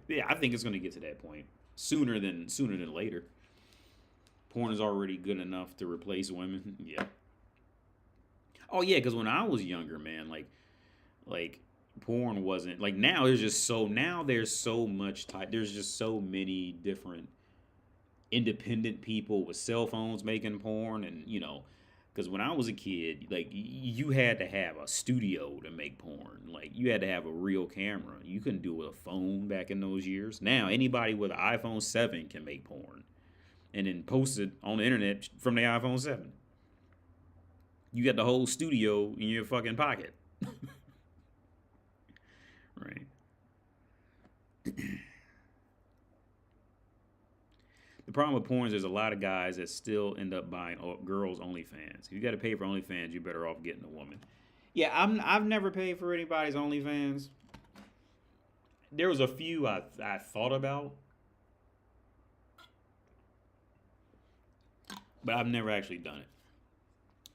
yeah, I think it's gonna get to that point sooner than later. Porn is already good enough to replace women. Yeah. Oh yeah, because when I was younger, man, like porn wasn't like now. There's so much type. There's just so many different independent people with cell phones making porn, and because when I was a kid, like you had to have a studio to make porn. Like you had to have a real camera. You couldn't do it with a phone back in those years. Now anybody with an iPhone 7 can make porn and then post it on the internet from the iPhone 7. You got the whole studio in your fucking pocket. Right. The problem with porn is there's a lot of guys that still end up buying girls OnlyFans. If you got to pay for OnlyFans, you're better off getting a woman. Yeah, I've never paid for anybody's OnlyFans. There was a few I thought about, but I've never actually done it.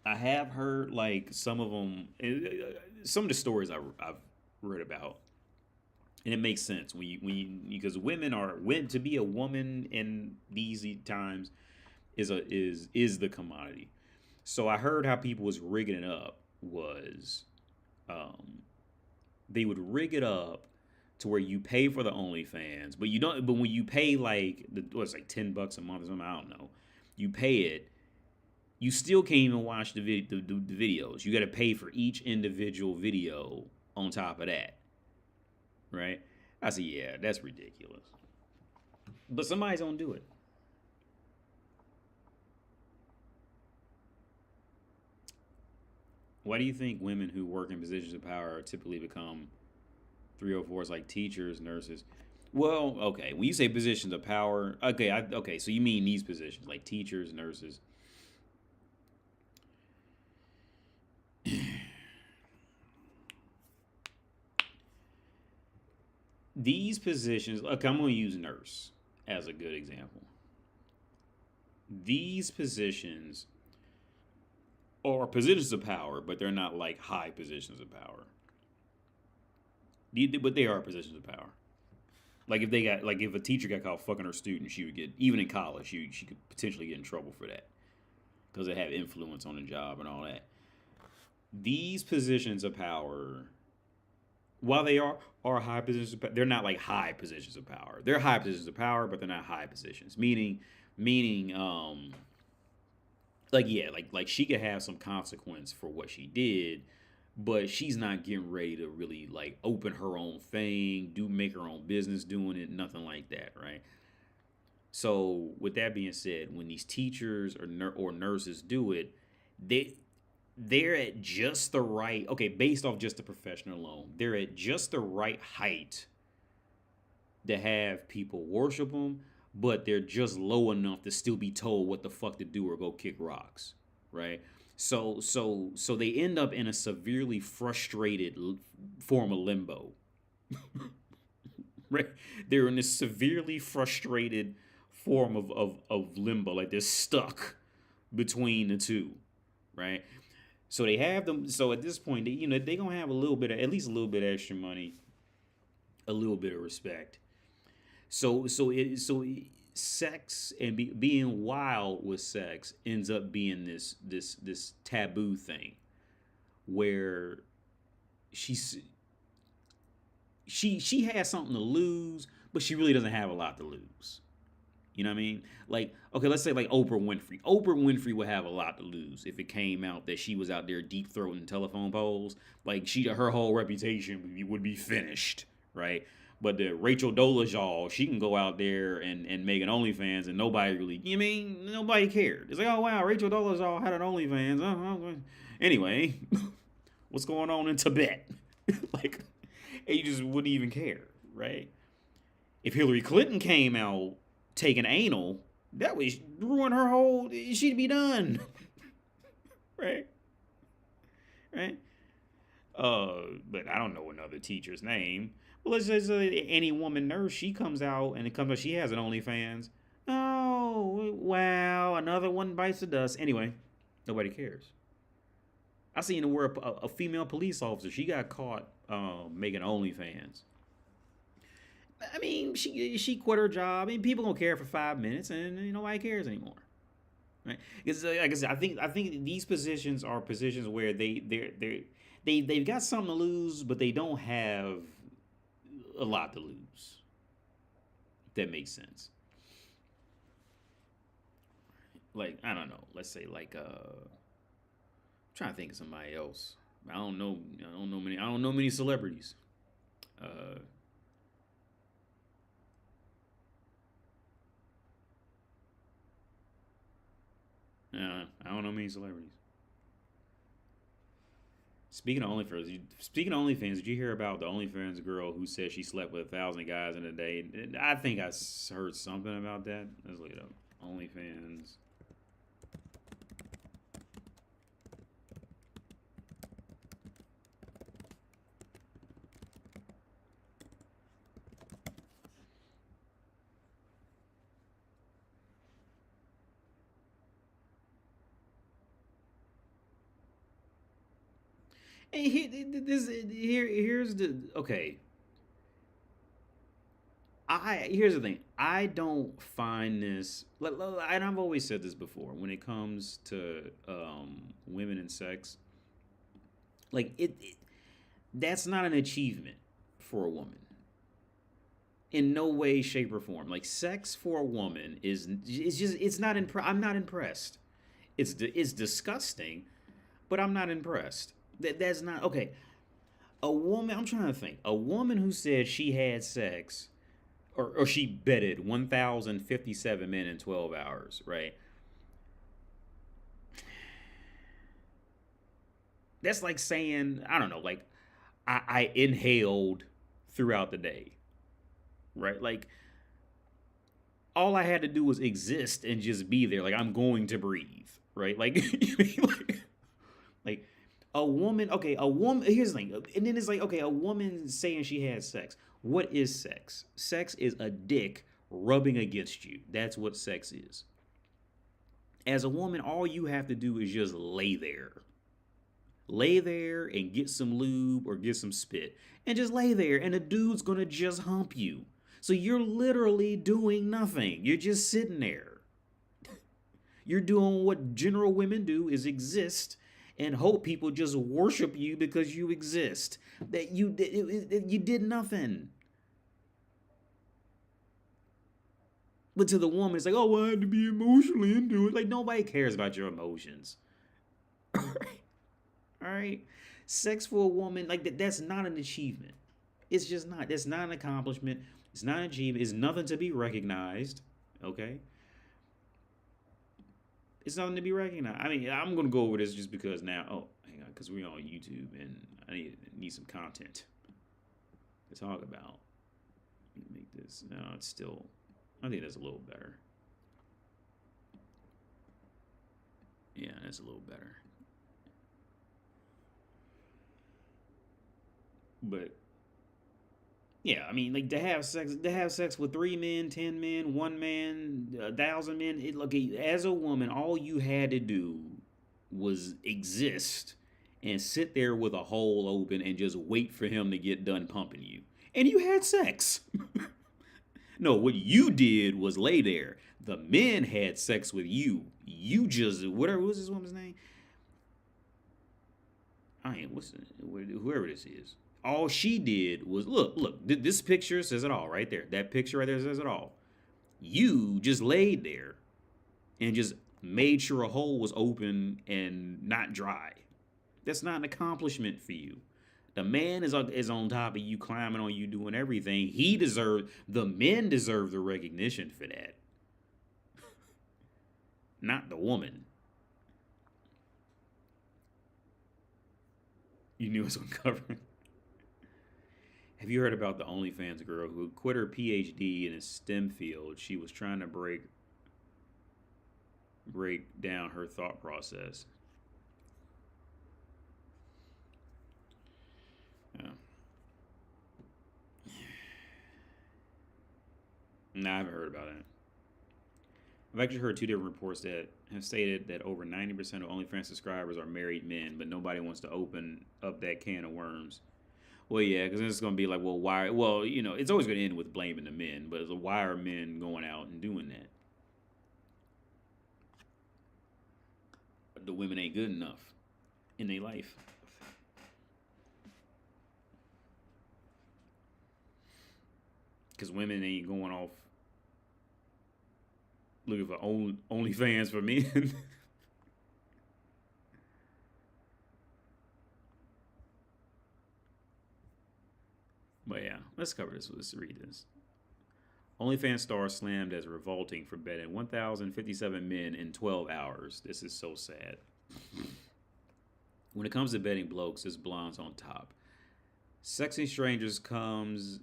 I have heard like some of them, some of the stories I've read about, and it makes sense because women to be a woman in these times is the commodity. So I heard how people was rigging it up was, they would rig it up to where you pay for the OnlyFans, but you don't. But when you pay like what's like $10 a month or something, I don't know, you pay it. You still can't even watch the videos. You got to pay for each individual video on top of that, right? I said, yeah, that's ridiculous. But somebody's gonna do it. Why do you think women who work in positions of power typically become 304s like teachers, nurses? Well, okay, when you say positions of power, okay, so you mean these positions like teachers, nurses. These positions, okay, I'm going to use nurse as a good example. These positions are positions of power, but they're not like high positions of power. But they are positions of power. Like if a teacher got caught fucking her student, she would get, even in college, she could potentially get in trouble for that because they have influence on the job and all that. These positions of power, while they are high positions of power, they're not like high positions of power. They're high positions of power, but they're not high positions. Meaning, like she could have some consequence for what she did, but she's not getting ready to really like open her own thing, make her own business doing it, nothing like that, right? So with that being said, when these teachers or nurses do it, they're at just the right, okay, based off just the profession alone, they're at just the right height to have people worship them, but they're just low enough to still be told what the fuck to do or go kick rocks, right? So they end up in a severely frustrated form of limbo, right? They're in this severely frustrated form of limbo, like they're stuck between the two, right? So they have them. So at this point, they gonna have at least a little bit of extra money, a little bit of respect. So sex and being wild with sex ends up being this taboo thing, where she has something to lose, but she really doesn't have a lot to lose. You know what I mean? Like, okay, let's say like Oprah Winfrey. Oprah Winfrey would have a lot to lose if it came out that she was out there deep throating telephone poles. Like her whole reputation would be finished, right? But the Rachel Dolezal, she can go out there and make an OnlyFans and nobody really, nobody cared. It's like, oh wow, Rachel Dolezal had an OnlyFans. Anyway, what's going on in Tibet? Like, and you just wouldn't even care, right? If Hillary Clinton came out taking anal, that would ruin her whole, she'd be done. Right? But I don't know another teacher's name. Well, let's just say any woman nurse, she comes out and she has an OnlyFans. Oh, wow, another one bites the dust. Anyway, nobody cares. I seen where a female police officer, she got caught making OnlyFans. I mean, she quit her job. I mean, people don't care for 5 minutes, and nobody cares anymore. right? Because like I said, I think these positions are positions where they've got something to lose, but they don't have a lot to lose. If that makes sense. Like I don't know. Let's say like I'm trying to think of somebody else. I don't know. I don't know many. I don't know many celebrities. Uh, I don't know many celebrities. Speaking of OnlyFans, did you hear about the OnlyFans girl who said she slept with 1,000 guys in a day? I think I heard something about that. Let's look it up. OnlyFans. Hey, here's the okay. Here's the thing. I don't find this, and I've always said this before. When it comes to women and sex, like that's not an achievement for a woman in no way, shape, or form. Like sex for a woman it's not I'm not impressed. It's disgusting, but I'm not impressed. That's not okay. A woman, I'm trying to think. A woman who said she had sex or she bedded 1,057 men in 12 hours, right? That's like saying, I don't know, like I inhaled throughout the day, right? Like all I had to do was exist and just be there. Like I'm going to breathe, right? Like, like a woman, okay, a woman, here's the thing. And then it's like, okay, a woman saying she had sex. What is sex? Sex is a dick rubbing against you. That's what sex is. As a woman, all you have to do is just lay there. Lay there and get some lube or get some spit and just lay there, and the dude's gonna just hump you. So you're literally doing nothing. You're just sitting there. You're doing what general women do is exist and hope people just worship you because you exist. That you did nothing. But to the woman, it's like, oh, well, I had to be emotionally into it. Like nobody cares about your emotions. All right. Sex for a woman, like that's not an achievement. It's just not. That's not an accomplishment. It's not an achievement. It's nothing to be recognized. Okay. It's nothing to be recognized. I mean, I'm gonna go over this just because now. Oh, hang on, because we're on YouTube and I need some content to talk about. Let me make this. No, it's still. I think that's a little better. Yeah, that's a little better. But yeah, I mean, like to have sex with 3 men, 10 men, 1 man, 1,000 men. Look, as a woman, all you had to do was exist and sit there with a hole open and just wait for him to get done pumping you, and you had sex. No, what you did was lay there. The men had sex with you. You just whatever was this woman's name? I ain't whoever this is. All she did was look. This picture says it all right there. That picture right there says it all. You just laid there and just made sure a hole was open and not dry. That's not an accomplishment for you. The man is on top of you, climbing on you, doing everything. The men deserve the recognition for that, not the woman. You knew it was uncovering. Have you heard about the OnlyFans girl who quit her PhD in a STEM field? She was trying to break down her thought process. Yeah. No, I haven't heard about it. I've actually heard 2 different reports that have stated that over 90% of OnlyFans subscribers are married men, but nobody wants to open up that can of worms. Well, yeah, because it's going to be like, well, why? Well, it's always going to end with blaming the men, but why are men going out and doing that? the women ain't good enough in their life. Because women ain't going off looking for OnlyFans for men. But yeah, let's cover this. Let's read this. OnlyFans star slammed as revolting for betting 1,057 men in 12 hours. This is so sad. When it comes to betting blokes, this blonde's on top. Sexy strangers comes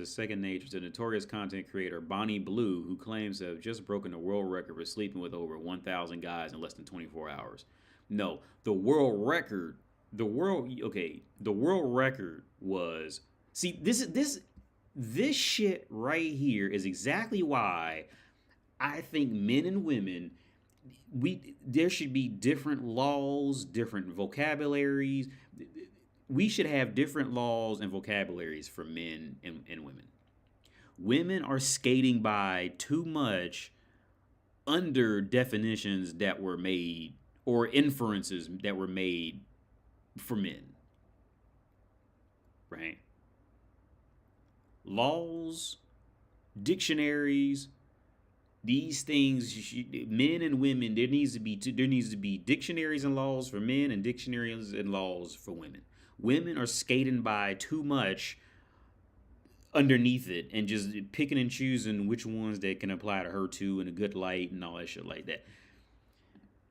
as second nature to notorious content creator Bonnie Blue, who claims to have just broken the world record for sleeping with over 1,000 guys in less than 24 hours. No, the world record was, see, this shit right here is exactly why I think men and women, there should be different laws, different vocabularies. We should have different laws and vocabularies for men and women. Women are skating by too much under definitions that were made or inferences that were made for men. Right? Laws, dictionaries, these things, men and women, there needs to be dictionaries and laws for men and dictionaries and laws for women. Women are skating by too much underneath it and just picking and choosing which ones that can apply to her too in a good light and all that shit like that.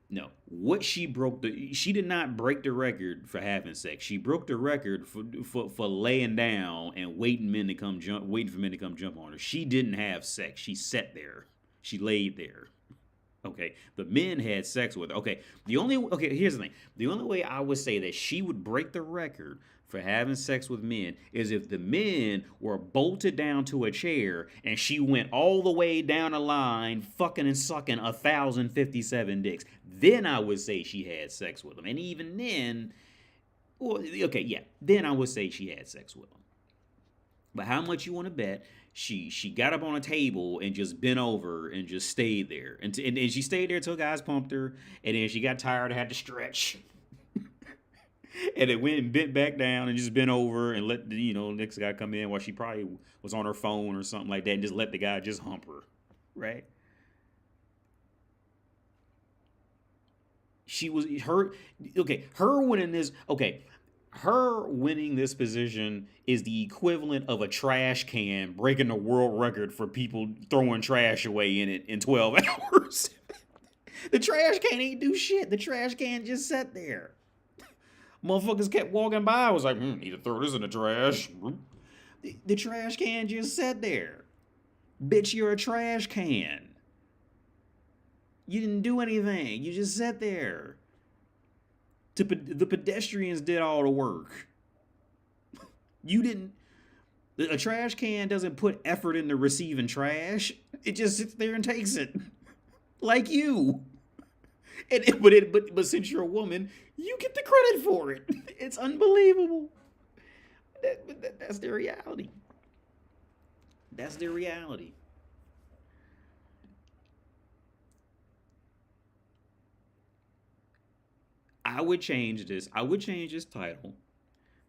No, what she did not break the record for having sex. She broke the record for laying down and waiting for men to come jump on her. She didn't have sex. She sat there. She laid there. Okay, the men had sex with her. Here's the thing. The only way I would say that she would break the record for having sex with men is if the men were bolted down to a chair and she went all the way down the line, fucking and sucking 1,057 dicks. Then I would say she had sex with them. And even then, then I would say she had sex with them. But how much you want to bet? She got up on a table and just bent over and just stayed there. And she stayed there till guys pumped her. And then she got tired and had to stretch. And it went and bent back down and just bent over and let the next guy come in while she probably was on her phone or something like that and just let the guy just hump her. Right? Her winning this position is the equivalent of a trash can breaking the world record for people throwing trash away in it in 12 hours. The trash can ain't do shit. The trash can just sat there. Motherfuckers kept walking by. I was like, need to throw this in the trash. The trash can just sat there. Bitch, you're a trash can. You didn't do anything. You just sat there. The pedestrians did all the work. You didn't. A trash can doesn't put effort into receiving trash. It just sits there and takes it, like you. But since you're a woman, you get the credit for it. It's unbelievable. That's the reality. That's the reality. I would change this title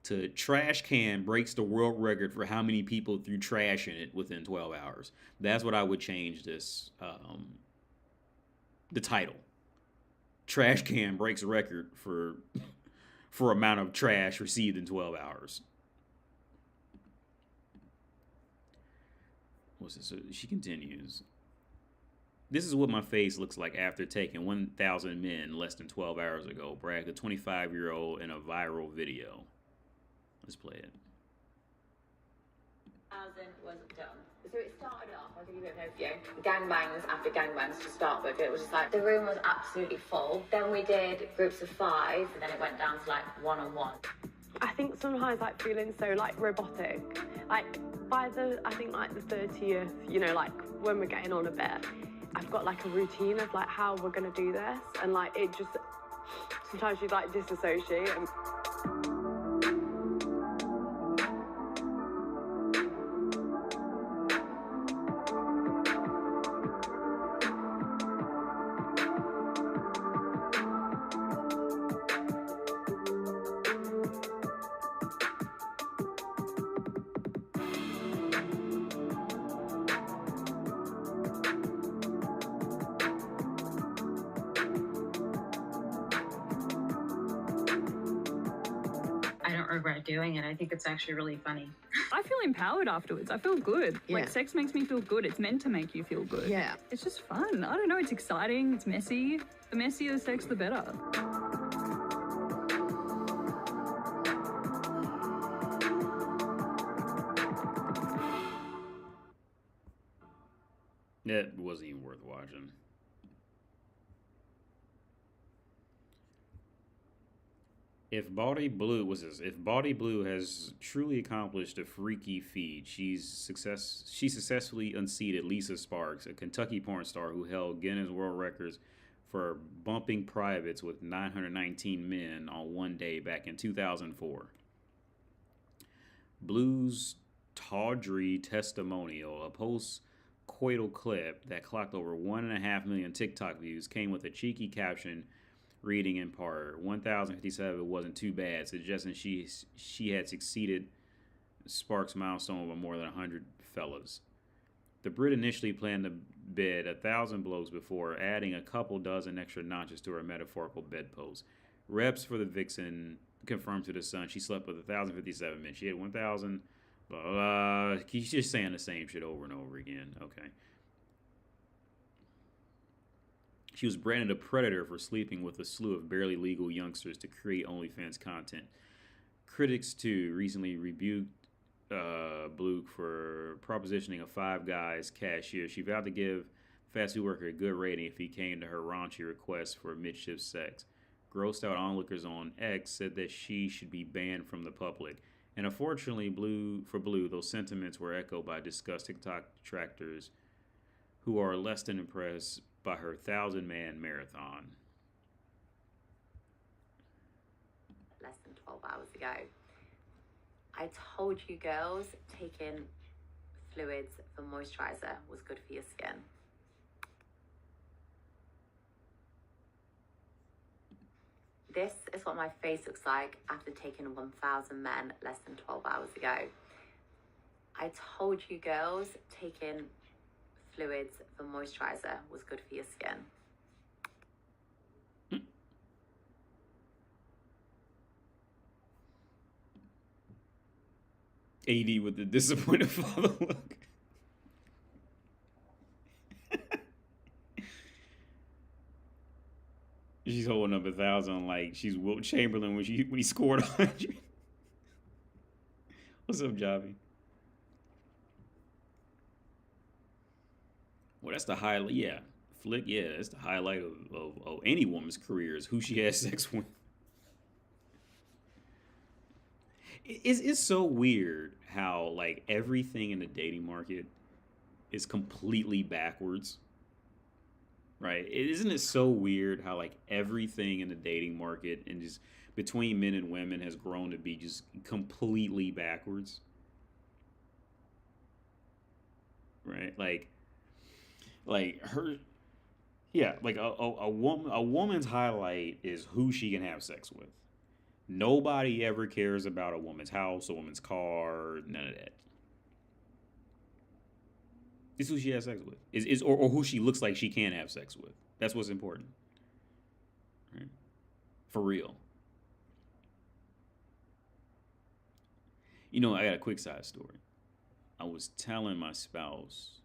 to Trash Can Breaks the World Record for how many people threw trash in it within 12 hours. That's what I would change this, the title. Trash Can Breaks a Record for amount of trash received in 12 hours. What's this? She continues. This is what my face looks like after taking 1,000 men less than 12 hours ago, bragged a 25-year-old in a viral video. Let's play it. 1,000 was done. So it started off, I'll give you a bit of an overview. Gangbangs after gangbangs to start with. It was just like, the room was absolutely full. Then we did groups of 5, and then it went down to like one-on-one. I think sometimes like feeling so like robotic. Like by the 30th, like when we're getting on a bit, I've got like a routine of like how we're gonna do this, and like it just sometimes you like disassociate. regret doing it. I think it's actually really funny. I feel empowered afterwards. I feel good. Yeah. Like, sex makes me feel good. It's meant to make you feel good. Yeah. It's just fun. I don't know. It's exciting. It's messy. The messier the sex, the better. That wasn't even worth watching. If Body Blue has truly accomplished a freaky feat, she successfully unseated Lisa Sparks, a Kentucky porn star who held Guinness World Records for bumping privates with 919 men on one day back in 2004. Blue's tawdry testimonial, a post-coital clip that clocked over 1.5 million TikTok views, came with a cheeky caption reading in part, 1,057 wasn't too bad, suggesting she had succeeded Sparks' milestone of more than 100 fellas. The Brit initially planned to bed 1,000 blows before adding a couple dozen extra notches to her metaphorical bedpost. Reps for the vixen confirmed to The Sun she slept with 1,057 men. She had 1,000, blah, blah. She's just saying the same shit over and over again. Okay. She was branded a predator for sleeping with a slew of barely legal youngsters to create OnlyFans content. Critics, too, recently rebuked Blue for propositioning a Five Guys cashier. She vowed to give fast food worker a good rating if he came to her raunchy request for midship sex. Grossed out onlookers on X said that she should be banned from the public. And unfortunately, Blue, those sentiments were echoed by disgusted TikTok detractors who are less than impressed by her 1,000-man marathon. Less than 12 hours ago. I told you girls taking fluids for moisturizer was good for your skin. This is what my face looks like after taking 1,000 men less than 12 hours ago. I told you girls taking fluids for moisturizer was good for your skin. AD with the disappointed father look. She's holding up 1,000 like she's Wilt Chamberlain when he scored 100. What's up, Javi? Well, that's the highlight. Yeah, Flick. Yeah, that's the highlight of any woman's career is who she has sex with. It's so weird how like everything in the dating market is completely backwards, right? Isn't it so weird how like everything in the dating market and just between men and women has grown to be just completely backwards, right? Like her, yeah, like a woman's highlight is who she can have sex with. Nobody ever cares about a woman's house, a woman's car, none of that. It's who she has sex with, or who she looks like she can have sex with. That's what's important, right? For real. You know, I got a quick side story. I was telling my spouse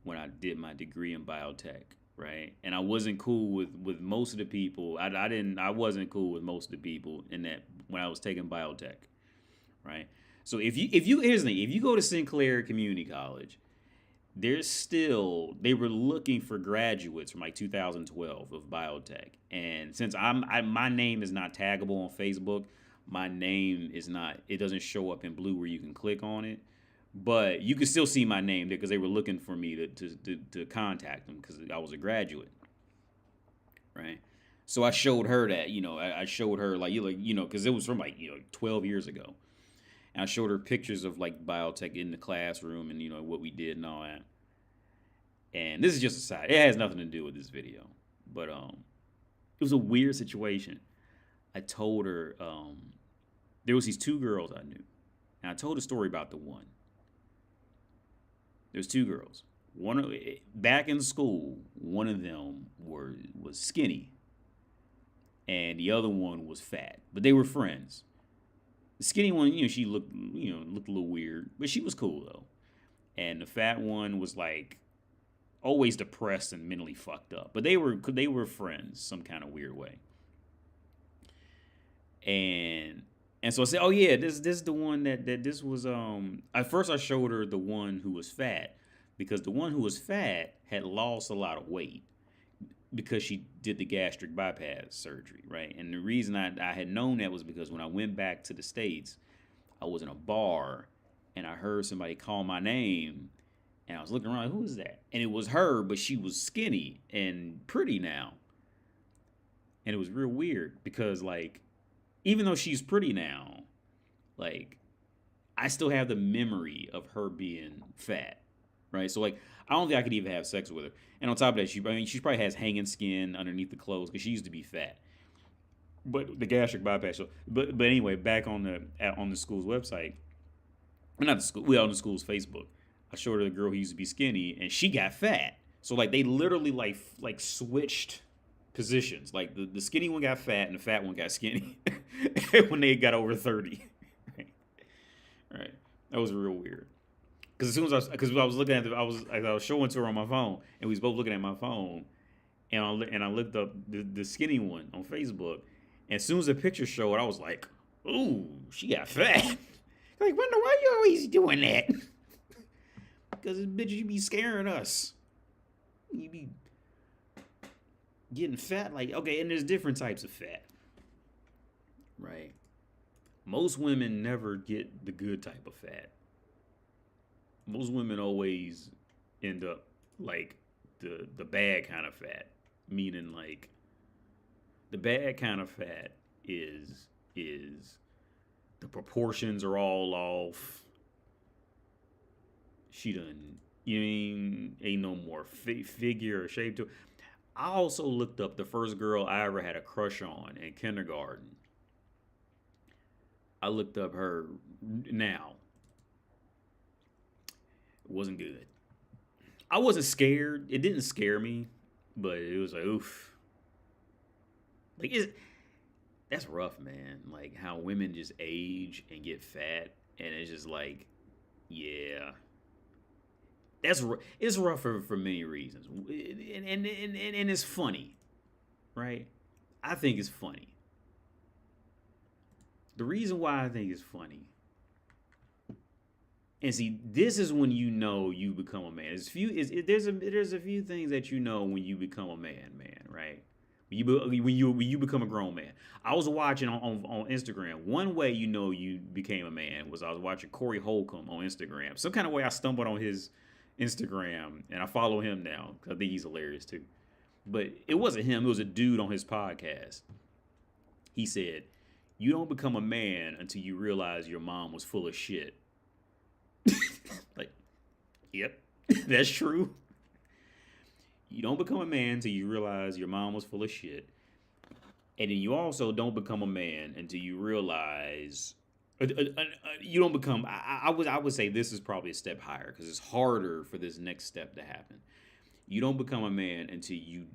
when I did my degree in biotech, right? And I wasn't cool with most of the people. I wasn't cool with most of the people in that when I was taking biotech, right? So if you here's the thing, if you go to Sinclair Community College, they were looking for graduates from like 2012 of biotech. And since my name is not taggable on Facebook, my name is not, it doesn't show up in blue where you can click on it. But you can still see my name there because they were looking for me to contact them because I was a graduate, right? So I showed her that, I showed her because it was from 12 years ago. And I showed her pictures of like biotech in the classroom and, what we did and all that. And this is just a side. It has nothing to do with this video. But it was a weird situation. I told her there was these two girls I knew. And I told a story about the one. There's two girls. Back in school, one of them was skinny, and the other one was fat. But they were friends. The skinny one, she looked a little weird, but she was cool though. And the fat one was like always depressed and mentally fucked up. But they were friends some kind of weird way. And so I said, oh yeah, this is the one that this was. At first I showed her the one who was fat, because the one who was fat had lost a lot of weight because she did the gastric bypass surgery, right? And the reason I had known that was because when I went back to the States, I was in a bar and I heard somebody call my name, and I was looking around, who is that? And it was her, but she was skinny and pretty now. And it was real weird because, like, even though she's pretty now, like, I still have the memory of her being fat, right? So, like, I don't think I could even have sex with her. And on top of that, she probably has hanging skin underneath the clothes because she used to be fat. But the gastric bypass. So, but anyway, back on the school's website, not the school, on the school's Facebook, I showed her the girl who used to be skinny, and she got fat. So like they literally like switched positions. Like the skinny one got fat and the fat one got skinny when they got over 30. Right. That was real weird. Because as soon as I was looking at I was showing to her on my phone, and we was both looking at my phone, and I looked up the skinny one on Facebook, and as soon as the picture showed, I was like, "Ooh, she got fat." Like, wonder why you always doing that? Because bitch, you be scaring us. You be getting fat, like, okay, and there's different types of fat, right? Most women never get the good type of fat. Most women always end up like the bad kind of fat, meaning like the bad kind of fat is the proportions are all off. She done, ain't no more figure or shape to it. I also looked up the first girl I ever had a crush on in kindergarten. I looked up her now. It wasn't good. I wasn't scared. It didn't scare me, but it was like, oof. Like, that's rough, man. Like, how women just age and get fat, and it's just like, yeah. It's rough for many reasons. And it's funny, right? I think it's funny. The reason why I think it's funny, and see, this is when you know you become a man. There's a few things that you know when you become a man, right? When you become a grown man. I was watching on Instagram. One way you know you became a man was I was watching Corey Holcomb on Instagram. Some kind of way I stumbled on his Instagram, and I follow him now because I think he's hilarious too. But it wasn't him. It was a dude on his podcast. He said, "You don't become a man until you realize your mom was full of shit." Like, yep, that's true. You don't become a man until you realize your mom was full of shit. And then you also don't become a man until you realize you don't become. I would say this is probably a step higher because it's harder for this next step to happen. You don't become a man until you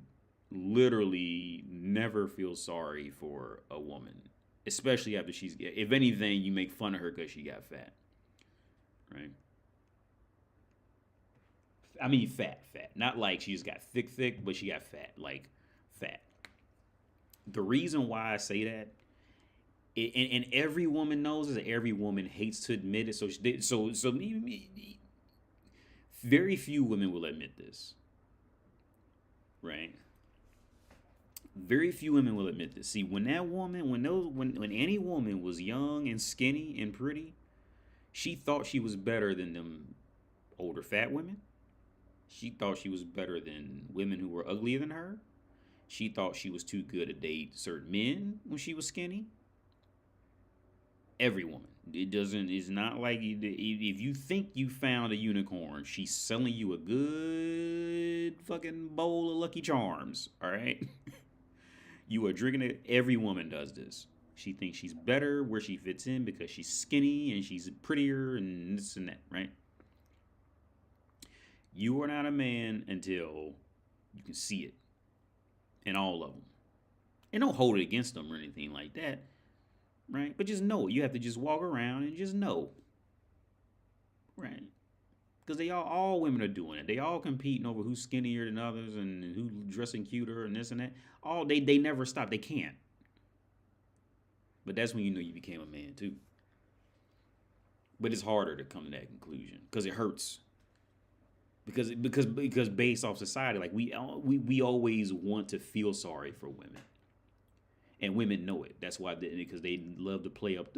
literally never feel sorry for a woman, especially after if anything, you make fun of her because she got fat, right? I mean, fat. Not like she just got thick, but she got fat, like fat. The reason why I say that, and every woman knows this, every woman hates to admit it. So very few women will admit this, right? Very few women will admit this. See, when that woman, when any woman was young and skinny and pretty, she thought she was better than them older fat women. She thought she was better than women who were uglier than her. She thought she was too good to date certain men when she was skinny. Every woman. It's not like if you think you found a unicorn, she's selling you a good fucking bowl of Lucky Charms, all right? You are drinking it. Every woman does this. She thinks she's better where she fits in because she's skinny and she's prettier and this and that, right? You are not a man until you can see it in all of them. And don't hold it against them or anything like that. right? But just know it. You have to just walk around and just know, right? Because all women are doing it. They all competing over who's skinnier than others and who dressing cuter and this and that. All they never stop. They can't. But that's when you know you became a man too. But it's harder to come to that conclusion because it hurts. Because based off society, like we always want to feel sorry for women, and women know it. That's why because they love to play up.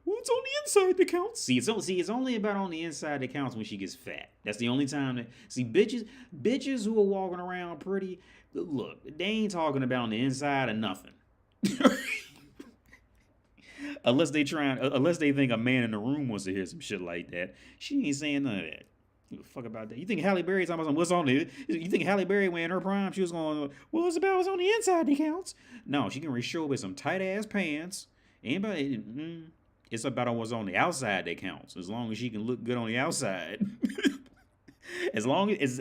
Well, it's on the inside that counts. See, it's only about on the inside that counts when she gets fat. That's the only time that bitches who are walking around pretty. Look, they ain't talking about on the inside of nothing. Unless they think a man in the room wants to hear some shit like that. She ain't saying none of that. Give a fuck about that. You think Halle Berry talking about what's on it? You think Halle Berry when in her prime she was going, well, it's about what's on the inside that counts? No, she can show up in some tight ass pants. Anybody? It's about what's on the outside that counts. As long as she can look good on the outside. As long as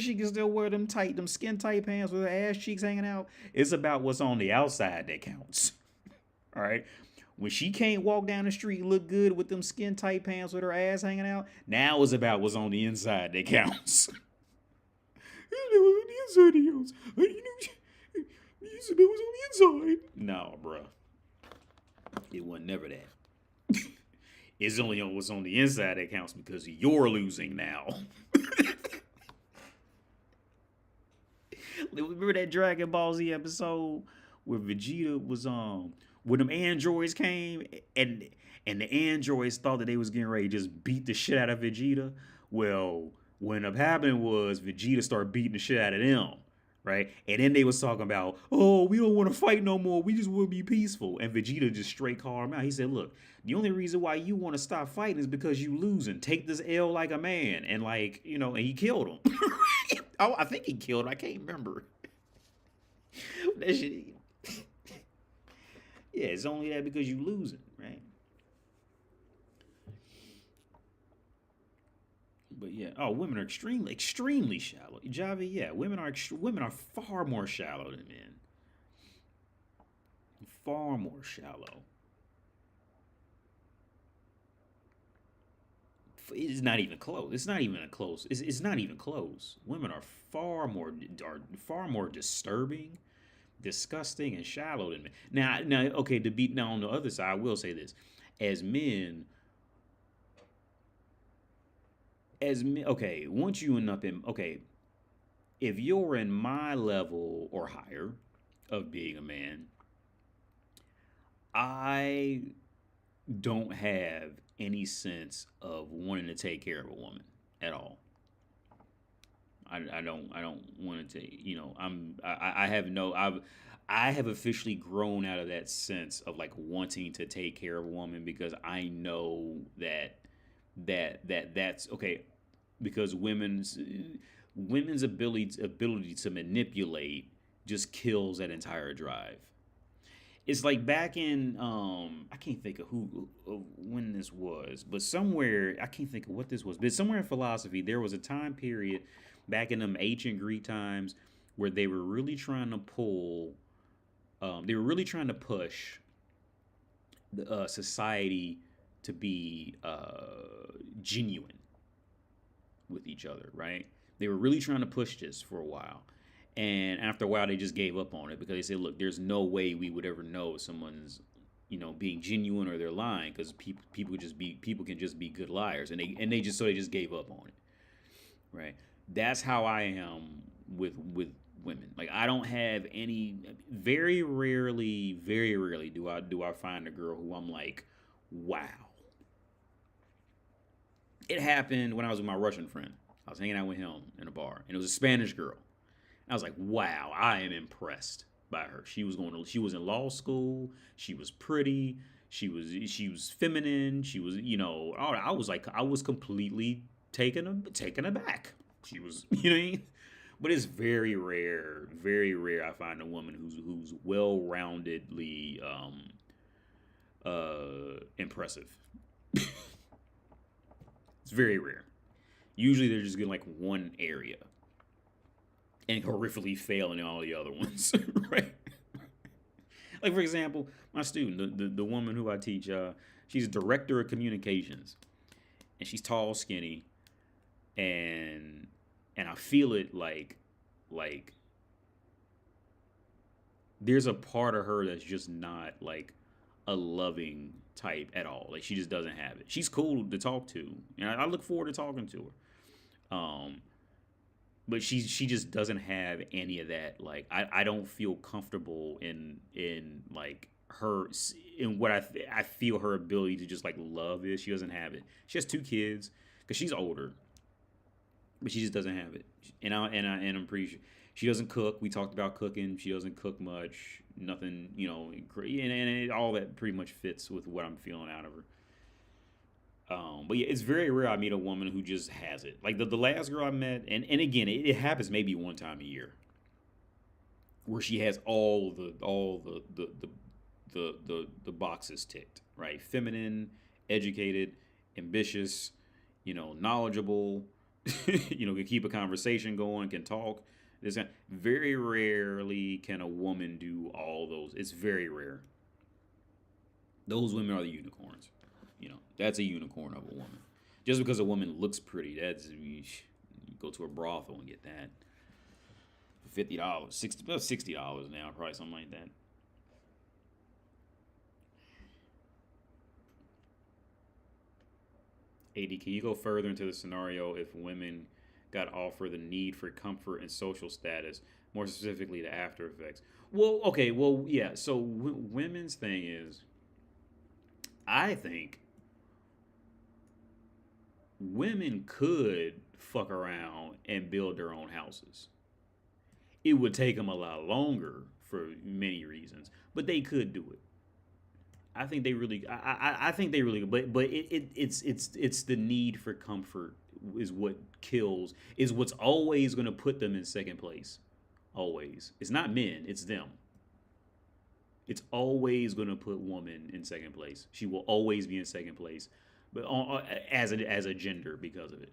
she can still wear them skin tight pants with her ass cheeks hanging out, it's about what's on the outside that counts. All right. When she can't walk down the street and look good with them skin tight pants with her ass hanging out, now it's about what's on the inside that counts. It's about what's on the inside. No, bro. It wasn't never that. It's only on what's on the inside that counts because you're losing now. Remember that Dragon Ball Z episode where Vegeta was when them androids came and the androids thought that they was getting ready to just beat the shit out of Vegeta? Well, what ended up happening was Vegeta started beating the shit out of them, right? And then they was talking about, oh, we don't want to fight no more. We just want to be peaceful. And Vegeta just straight called him out. He said, look, the only reason why you want to stop fighting is because you losing. Take this L like a man. And and he killed him. Oh, I think he killed him. I can't remember. That shit. Yeah, it's only that because you losing, right? But yeah, women are extremely shallow. Javi, yeah, women are far more shallow than men. Far more shallow. It's not even close. It's not even close. Women are far more disturbing, disgusting, and shallow than men. Now, okay, now on the other side, I will say this: as men, okay, once you end up in, okay, if you're in my level or higher of being a man, I don't have any sense of wanting to take care of a woman at all. I don't want to take, I have officially grown out of that sense of like wanting to take care of a woman because I know that's okay, because women's ability to manipulate just kills that entire drive. It's like back in I can't think of when this was, but somewhere I can't think of what this was, but somewhere in philosophy there was a time period back in them ancient Greek times where they were really trying to push the society to be genuine with each other, right? They were really trying to push this for a while. And after a while, they just gave up on it because they said, look, there's no way we would ever know if someone's, being genuine or they're lying because people can just be good liars. And they just gave up on it. Right. That's how I am with women. Like, I don't have any, very rarely do I find a girl who I'm like, wow. It happened when I was with my Russian friend. I was hanging out with him in a bar and it was a Spanish girl. I was like, wow, I am impressed by her. She was in law school. She was pretty. She was feminine. She was, I was completely taken aback. She was, you know what I mean? But it's very rare I find a woman who's well-roundedly impressive. It's very rare. Usually they're just good in like one area and horrifically fail in all the other ones, right? Like, for example, my student, the woman who I teach, she's a director of communications, and she's tall, skinny, and I feel it like there's a part of her that's just not like a loving type at all. Like she just doesn't have it. She's cool to talk to, and I look forward to talking to her. But she just doesn't have any of that. Like I don't feel comfortable in like her in what I feel her ability to just like love is. She doesn't have it. She has two kids because she's older, but she just doesn't have it. And I'm pretty sure she doesn't cook. We talked about cooking. She doesn't cook much. Nothing, you know, and all that pretty much fits with what I'm feeling out of her. But yeah, it's very rare I meet a woman who just has it. Like the last girl I met, and again, it happens maybe one time a year, where she has all the boxes ticked, right? Feminine, educated, ambitious, you know, knowledgeable, you know, can keep a conversation going, can talk. Very rarely can a woman do all those. It's very rare. Those women are the unicorns. You know, that's a unicorn of a woman. Just because a woman looks pretty, that's you go to a brothel and get that for $50, $60 now, probably something like that. AD, can you go further into the scenario if women got offered the need for comfort and social status, more specifically the after effects? Well, okay, well, yeah. So women's thing is, I think women could fuck around and build their own houses. It would take them a lot longer for many reasons, but they could do it. I think they really, I think they really, but it's the need for comfort is what kills, is what's always going to put them in second place. Always. It's not men, it's them. It's always going to put woman in second place. She will always be in second place, but as a gender because of it.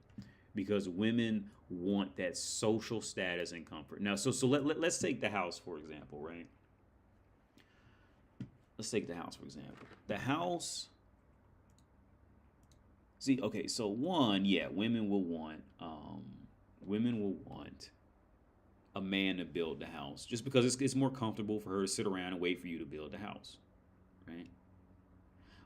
Because women want that social status and comfort. Now, so let's take the house for example, right? Let's take the house for example. The house. See, okay, so one, yeah, women will want a man to build the house just because it's more comfortable for her to sit around and wait for you to build the house, right?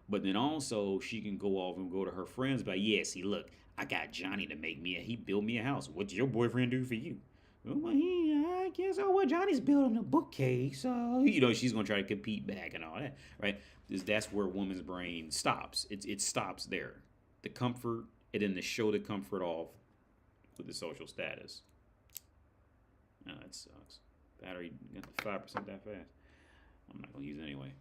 But then also she can go off and go to her friends, but yeah, see, look, I got Johnny to make me he built me a house. What's your boyfriend do for you? Well, I guess Johnny's building a bookcase, so you know she's gonna try to compete back and all that, right? That's where woman's brain stops. It stops there. The comfort, and then to show the comfort off with the social status. No, that sucks. Battery got to 5% that fast. I'm not gonna use it anyway.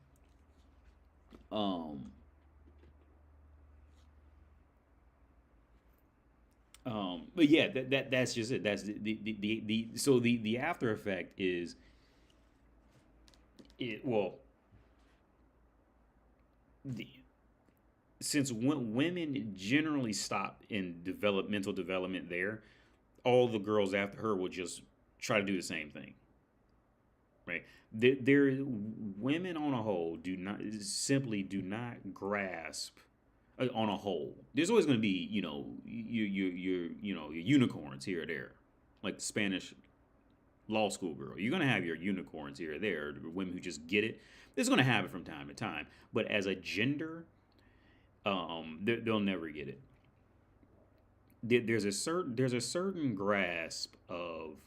But yeah, that's just it. That's the after effect is it. Well, since women generally stop in developmental development there, all the girls after her will just try to do the same thing, right? There women on a whole do not grasp on a whole. There's always going to be, you know, your unicorns here or there, like the Spanish law school girl. You're going to have your unicorns here or there, women who just get it. There's going to have it from time to time, but as a gender, they'll never get it. There's a certain grasp of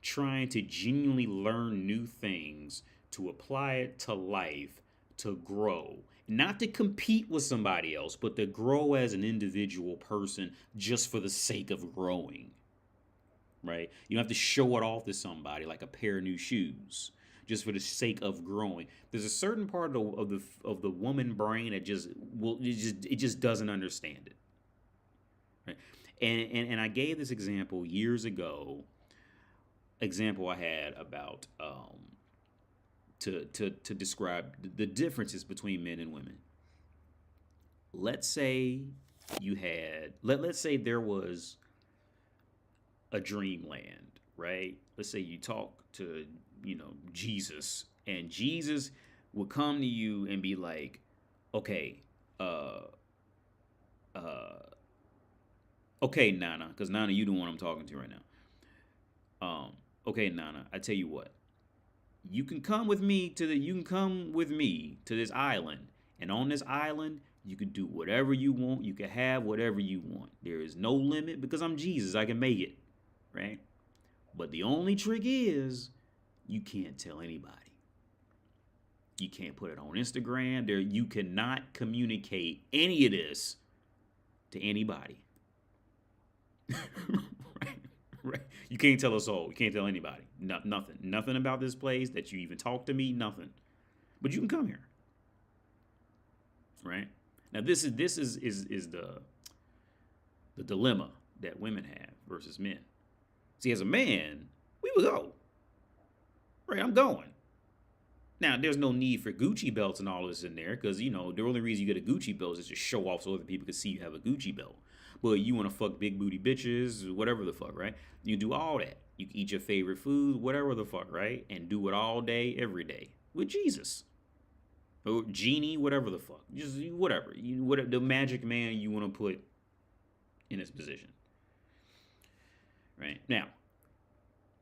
trying to genuinely learn new things, to apply it to life, to grow. Not to compete with somebody else, but to grow as an individual person just for the sake of growing. Right? You don't have to show it off to somebody like a pair of new shoes, just for the sake of growing. There's a certain part of the woman brain that it just doesn't understand it. Right? And I gave this example years ago. Example I had about to describe the differences between men and women. Let's say let's say there was a dreamland, right? Let's say you talk to, you know, Jesus, and Jesus would come to you and be like, okay, uh, uh, okay, Nana, because Nana, you the one I'm talking to right now. Okay, Nana, I tell you what, you can come with me to this island, and on this island, you can do whatever you want. You can have whatever you want. There is no limit because I'm Jesus. I can make it, right? But the only trick is you can't tell anybody. You can't put it on Instagram. You cannot communicate any of this to anybody. Right? Right? You can't tell a soul. You can't tell anybody. Nothing. Nothing about this place that you even talk to me. Nothing. But you can come here. Right? Now this is the dilemma that women have versus men. See, as a man, we would go. Right? I'm going. Now, there's no need for Gucci belts and all this in there because, you know, the only reason you get a Gucci belt is to show off so other people can see you have a Gucci belt. But you want to fuck big booty bitches, whatever the fuck, right? You do all that. You can eat your favorite food, whatever the fuck, right? And do it all day, every day with Jesus. Or genie, whatever the fuck. Just whatever. Whatever the magic man you want to put in his position. Right? Now,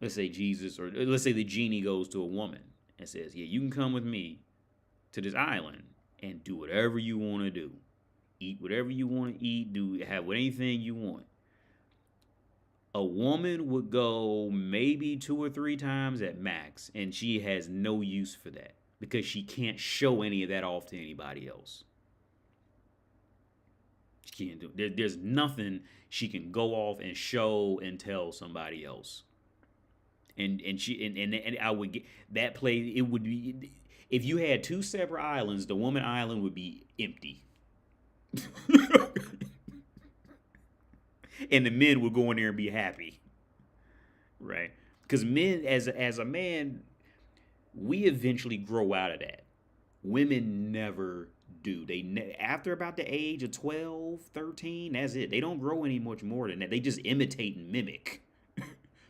let's say Jesus, or let's say the genie goes to a woman and says, yeah, you can come with me to this island and do whatever you want to do. Eat whatever you want to eat. Have anything you want. A woman would go maybe 2 or 3 times at max, and she has no use for that because she can't show any of that off to anybody else. She can't do it. There's nothing she can go off and show and tell somebody else. And I would get that play. It would be, if you had 2 separate islands, the woman island would be empty. And the men would go in there and be happy. Right? Because men, as a man, we eventually grow out of that. Women never do. After about the age of 12, 13, that's it. They don't grow any much more than that. They just imitate and mimic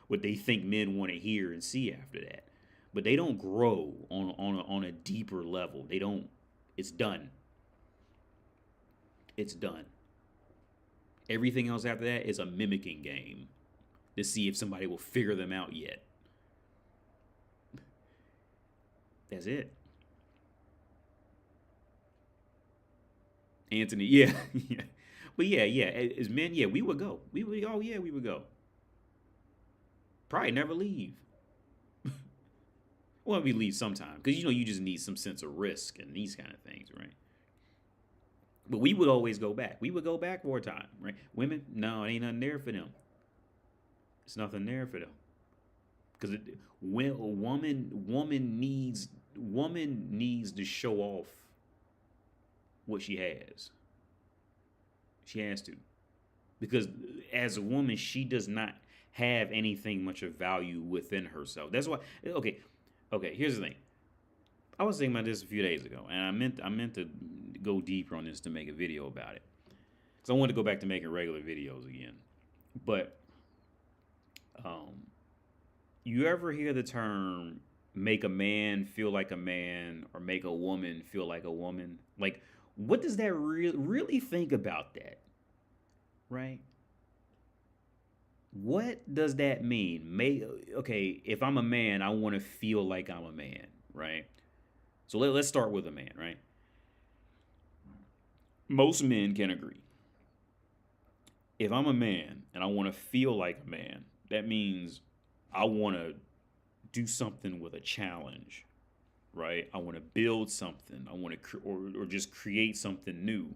what they think men want to hear and see after that. But they don't grow on a deeper level. They don't. It's done. It's done. Everything else after that is a mimicking game to see if somebody will figure them out yet. That's it. Anthony, yeah. Yeah. But yeah, as men, yeah, we would go. We would go. Probably never leave. Well, we leave sometime because, you know, you just need some sense of risk and these kind of things, right? But we would always go back. We would go back for a time, right? Women, no, it ain't nothing there for them. It's nothing there for them. Because when a woman needs to show off what she has. She has to. Because as a woman, she does not have anything much of value within herself. That's why, okay, here's the thing. I was thinking about this a few days ago, and I meant to go deeper on this to make a video about it. Because I wanted to go back to making regular videos again. But you ever hear the term make a man feel like a man or make a woman feel like a woman? Like, what does that really think about that? Right? What does that mean? Okay, if I'm a man, I want to feel like I'm a man, right? So let's start with a man, right? Most men can agree. If I'm a man and I want to feel like a man, that means I want to do something with a challenge, right? I want to build something. I want to or just create something new.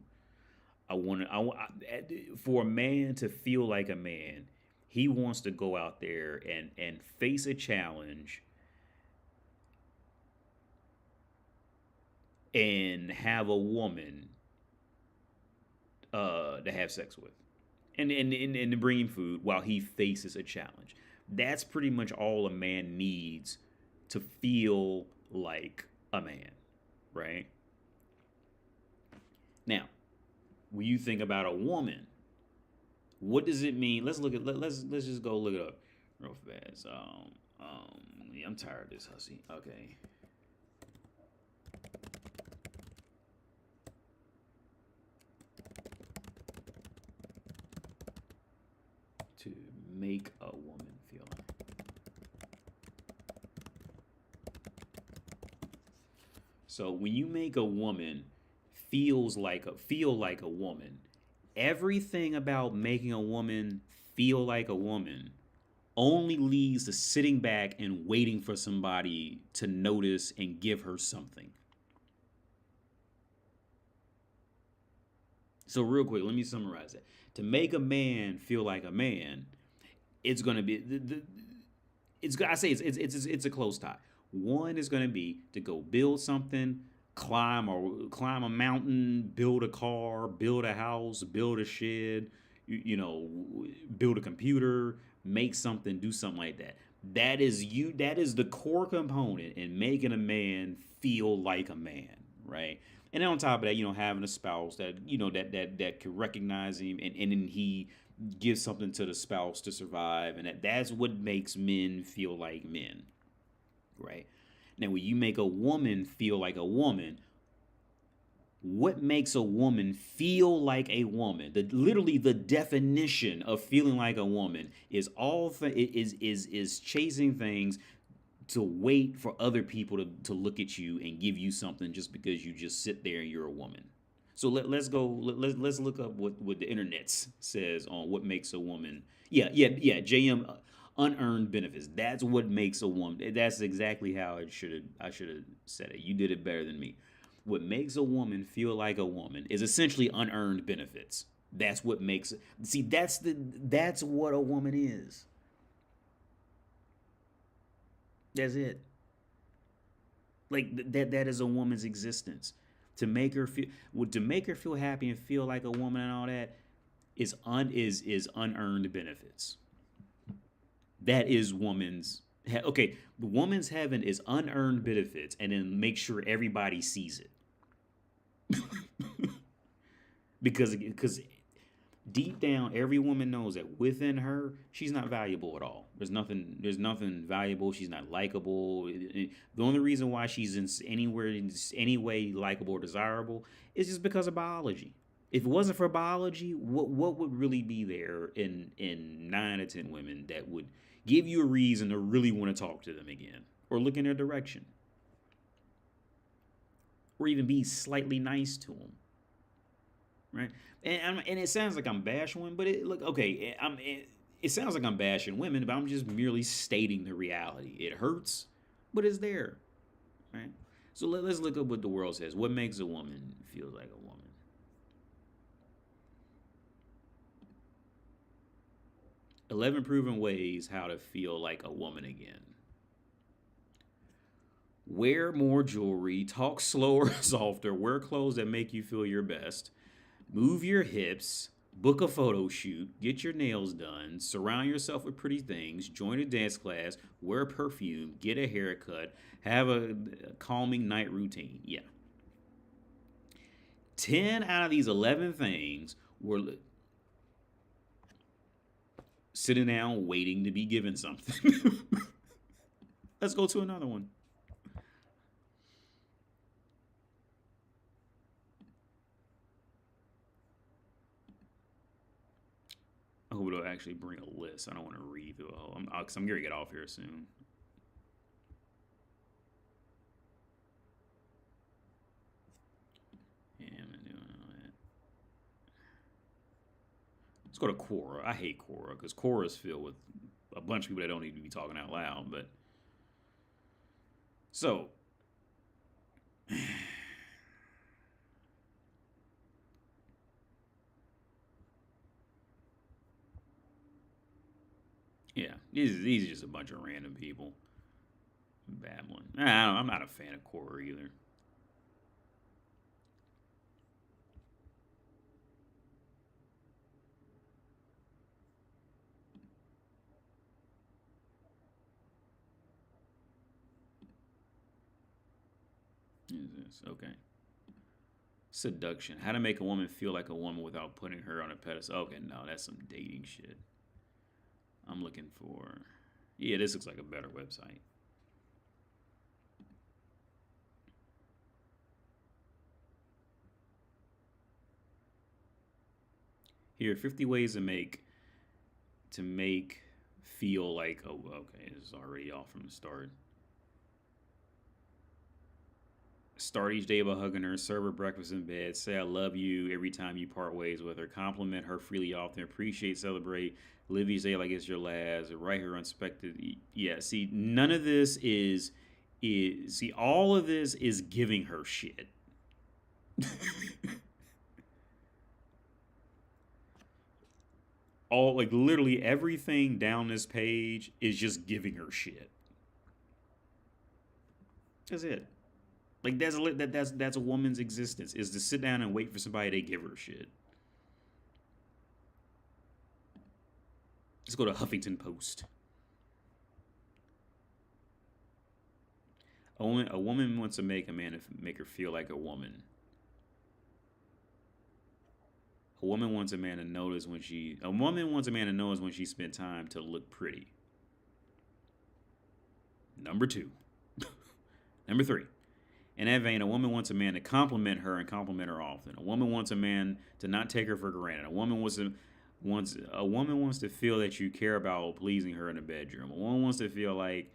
For a man to feel like a man, he wants to go out there and face a challenge and have a woman to have sex with and to bring him food while he faces a challenge. That's pretty much all a man needs to feel like a man, right? Now, when you think about a woman, what does it mean? Let's just go look it up real fast. Yeah, I'm tired of this hussy. Okay. So when you make a woman feel like a woman, everything about making a woman feel like a woman only leads to sitting back and waiting for somebody to notice and give her something. So real quick, let me summarize it. To make a man feel like a man, it's going to be it's a close tie. One is going to be to go build something, climb a mountain, build a car, build a house, build a shed, build a computer, make something, do something like that. That is the core component in making a man feel like a man, right? And then on top of that, having a spouse that that can recognize him, and then he gives something to the spouse to survive, and that's what makes men feel like men, right? Now, when you make a woman feel like a woman, what makes a woman feel like a woman? Literally the definition of feeling like a woman is is chasing things to wait for other people to look at you and give you something just because you just sit there and you're a woman. So let's look up what the internet says on what makes a woman. Yeah. JM, unearned benefits. That's what makes a woman. That's exactly how I should have said it. You did it better than me. What makes a woman feel like a woman is essentially unearned benefits. That's what makes it. See, that's what a woman is. That's it. Like that is a woman's existence. To make her feel happy and feel like a woman and all that is unearned benefits. That is woman's. Okay, the woman's heaven is unearned benefits, and then make sure everybody sees it. because deep down, every woman knows that within her, she's not valuable at all. There's nothing valuable. She's not likable. The only reason why she's in any way likable or desirable is just because of biology. If it wasn't for biology, what would really be there in 9 out of 10 women that would give you a reason to really want to talk to them again or look in their direction or even be slightly nice to them, right? And it sounds like I'm bashing women, but it sounds like I'm bashing women, but I'm just merely stating the reality. It hurts, but it's there, right? So let's look up what the world says. What makes a woman feel like a woman? "11 proven ways how to feel like a woman again." Wear more jewelry, talk slower, softer, wear clothes that make you feel your best, move your hips, book a photo shoot, get your nails done, surround yourself with pretty things, join a dance class, wear perfume, get a haircut, have a calming night routine. Yeah. 10 out of these 11 things were sitting down waiting to be given something. Let's go to another one. I hope it'll actually bring a list. I don't want to read through a whole. I'm going to get off here soon. Yeah, I'm doing all that. Let's go to Quora. I hate Quora because Quora is filled with a bunch of people that don't need to be talking out loud. But so yeah, these are just a bunch of random people babbling. I'm not a fan of Quora either. Is this okay? Seduction. How to make a woman feel like a woman without putting her on a pedestal. Okay, no, that's some dating shit. I'm looking for. Yeah, this looks like a better website. Here, 50 ways to make feel like. Oh, okay, this is already off from the start. Start each day by hugging her, serve her breakfast in bed, say I love you every time you part ways with her, compliment her freely often, appreciate, celebrate, live each day like it's your last, write her unexpected. Yeah, see, none of this is see, all of this is giving her shit. All, like, literally everything down this page is just giving her shit. That's it. Like, that's a woman's existence, is to sit down and wait for somebody to give her shit. Let's go to Huffington Post. A woman wants to make a man make her feel like a woman. A woman wants a man to notice when she spent time to look pretty. Number 2. Number 3. In that vein, a woman wants a man to compliment her and compliment her often. A woman wants a man to not take her for granted. A woman wants to feel that you care about pleasing her in the bedroom. A woman wants to feel like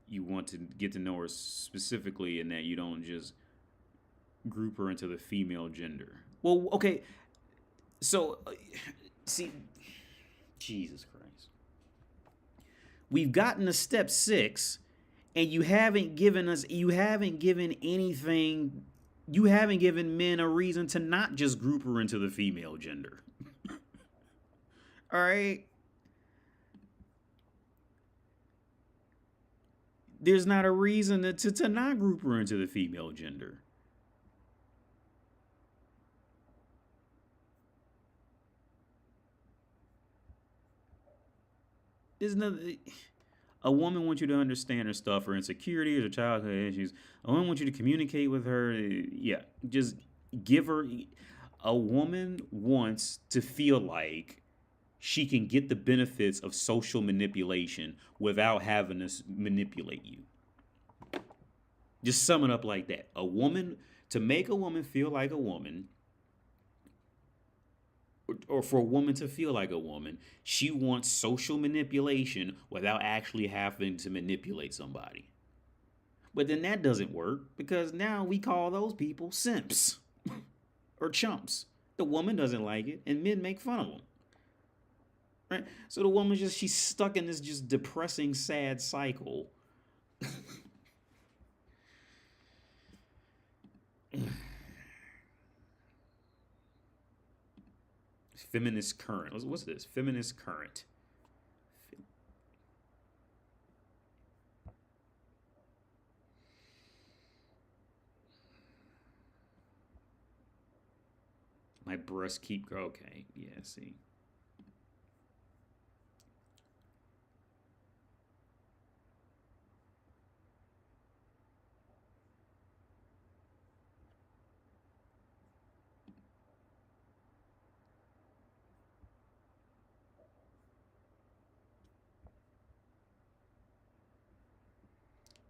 you want to get to know her specifically and that you don't just group her into the female gender. Well, okay. So, see, Jesus Christ. We've gotten to step 6. And you haven't given men a reason to not just group her into the female gender. All right? There's not a reason to not group her into the female gender. There's nothing... A woman wants you to understand her stuff, her insecurities, her childhood issues. A woman wants you to communicate with her. Yeah, just give her... A woman wants to feel like she can get the benefits of social manipulation without having to manipulate you. Just sum it up like that. To make a woman feel like a woman, or for a woman to feel like a woman, she wants social manipulation without actually having to manipulate somebody. But then that doesn't work, because now we call those people simps or chumps. The woman doesn't like it, and men make fun of them. Right? So the woman she's stuck in this just depressing, sad cycle. Feminist current. What's this? Feminist current. My breasts keep growing. Okay, yeah, see.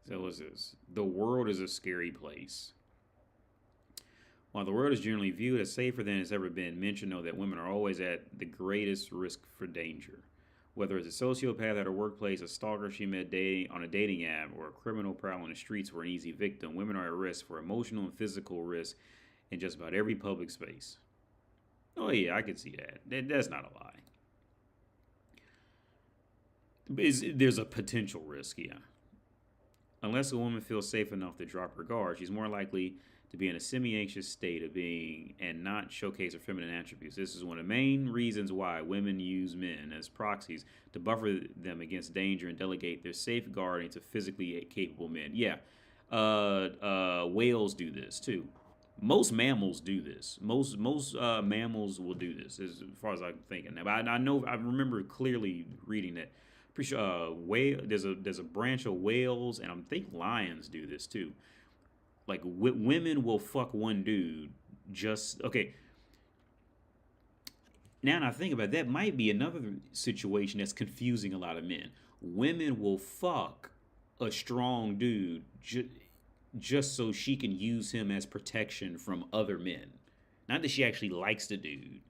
So what's this? The world is a scary place. While the world is generally viewed as safer than it's ever been, men should know that women are always at the greatest risk for danger. Whether it's a sociopath at her workplace, a stalker she met dating on a dating app, or a criminal prowling the streets for an easy victim, women are at risk for emotional and physical risk in just about every public space. Oh yeah, I can see that. That's not a lie. There's a potential risk, yeah. Unless a woman feels safe enough to drop her guard, she's more likely to be in a semi-anxious state of being and not showcase her feminine attributes. This is one of the main reasons why women use men as proxies to buffer them against danger and delegate their safeguarding to physically capable men. Yeah, whales do this too. Most mammals do this. Most mammals will do this, as far as I'm thinking. Now, I remember clearly reading that. Pretty sure there's a branch of whales, and I think lions do this too. Like, women will fuck one dude okay. Now that I think about it, that might be another situation that's confusing a lot of men. Women will fuck a strong dude just so she can use him as protection from other men. Not that she actually likes the dude,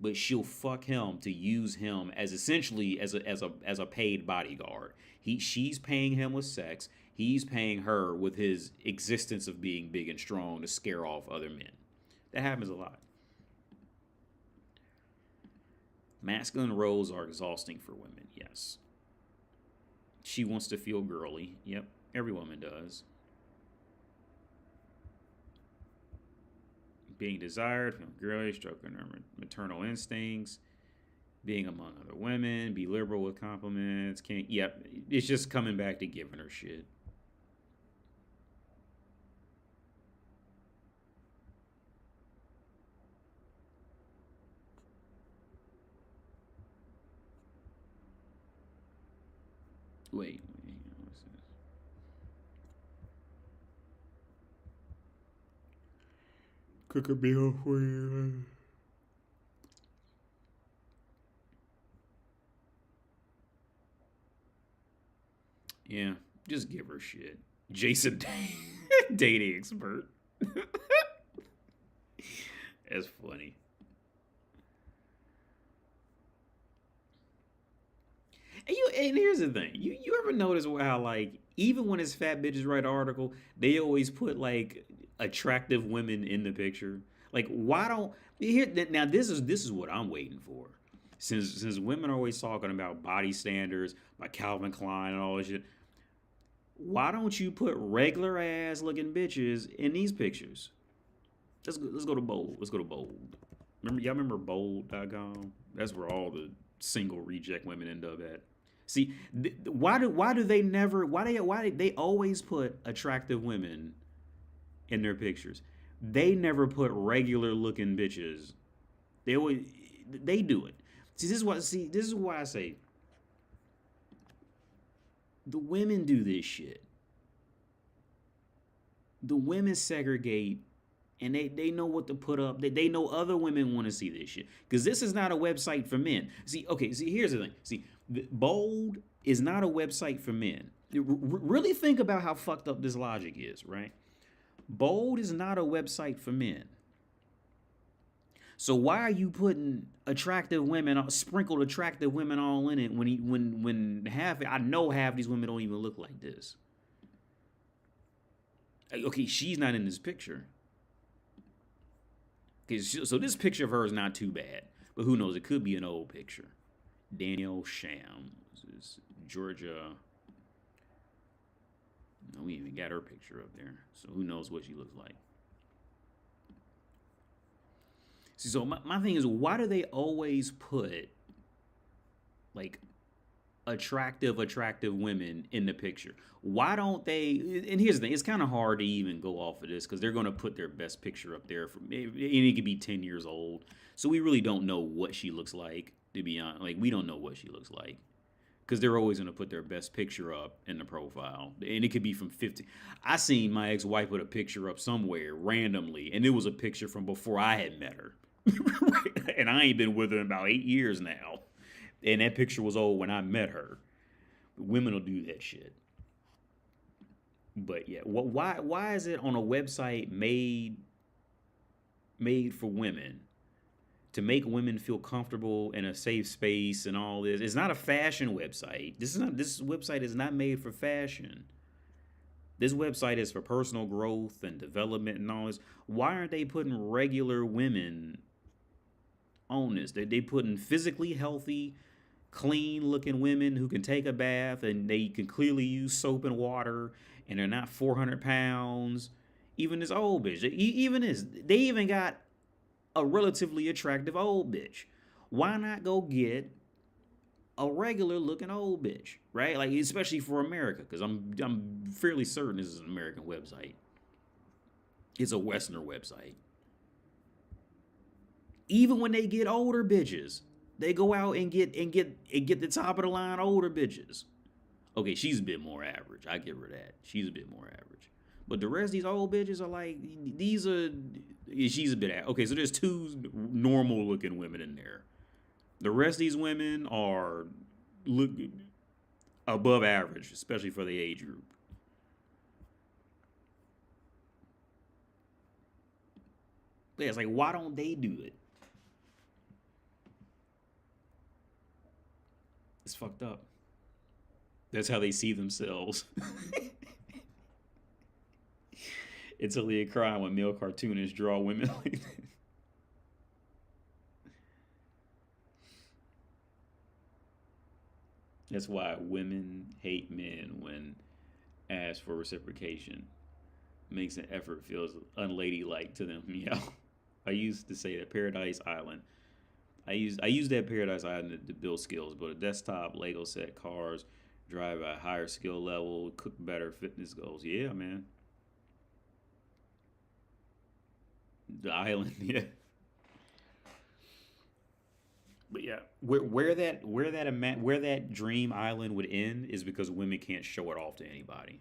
but she'll fuck him to use him as essentially as a paid bodyguard. She's paying him with sex. He's paying her with his existence of being big and strong to scare off other men. That happens a lot. Masculine roles are exhausting for women, yes. She wants to feel girly. Yep, every woman does. Being desired, feeling girly, stroking her maternal instincts, being among other women, be liberal with compliments. Yep, it's just coming back to giving her shit. Wait, what's this? Cook a meal for you. Yeah, just give her shit. Jason, dating expert. That's funny. And here's the thing. You ever notice how, like, even when it's fat bitches write an article, they always put, like, attractive women in the picture? Like, why don't here now this is what I'm waiting for. Since women are always talking about body standards, by Calvin Klein and all this shit, why don't you put regular ass looking bitches in these pictures? Let's go to Bold. Let's go to Bold. Remember Bold.com? That's where all the single reject women end up at. See, why do they always put attractive women in their pictures? They never put regular looking bitches. They do it. This is why I say the women do this shit. The women segregate, and they know what to put up. They know other women want to see this shit. Because this is not a website for men. See, here's the thing. Bold is not a website for men. Really think about how fucked up this logic is, right? Bold is not a website for men. So why are you putting attractive women, sprinkled attractive women all in it when half these women don't even look like this? Okay, she's not in this picture. So this picture of her is not too bad, but who knows? It could be an old picture. Danielle Shams, Georgia. No, we even got her picture up there, so who knows what she looks like. See, so my thing is, why do they always put, like, attractive women in the picture? Why don't they? And here's the thing, it's kind of hard to even go off of this because they're going to put their best picture up there, and it could be 10 years old, so we really don't know what she looks like, to be honest. Like, we don't know what she looks like because they're always going to put their best picture up in the profile, and it could be from 50. I seen my ex-wife put a picture up somewhere randomly, and it was a picture from before I had met her. And I ain't been with her in about 8 years now. And that picture was old when I met her. Women will do that shit. But yeah, why is it on a website made for women to make women feel comfortable in a safe space and all this? It's not a fashion website. This website is not made for fashion. This website is for personal growth and development and all this. Why aren't they putting regular women on this? They putting physically healthy, clean looking women who can take a bath and they can clearly use soap and water and they're not 400 pounds. Even this old bitch, they even got a relatively attractive old bitch. Why not go get a regular looking old bitch, right? Like, especially for America, because I'm fairly certain this is an American website. It's a Westerner website. Even when they get older bitches, they go out and get the top of the line older bitches. Okay, she's a bit more average. I give her that. She's a bit more average. But the rest of these old bitches are like, she's a bit, okay, so there's two normal looking women in there. The rest of these women are above average, especially for the age group. Yeah, it's like, why don't they do it? It's fucked up. That's how they see themselves. It's only a crime when male cartoonists draw women like that. That's why women hate men when asked for reciprocation. Makes an effort feels unladylike to them. Yeah. I used to say that Paradise Island. I used that Paradise Island to build skills, but a desktop, Lego set, cars, drive at a higher skill level, cook better, fitness goals. Yeah, man. The island, yeah. But yeah, where that dream island would end is because women can't show it off to anybody.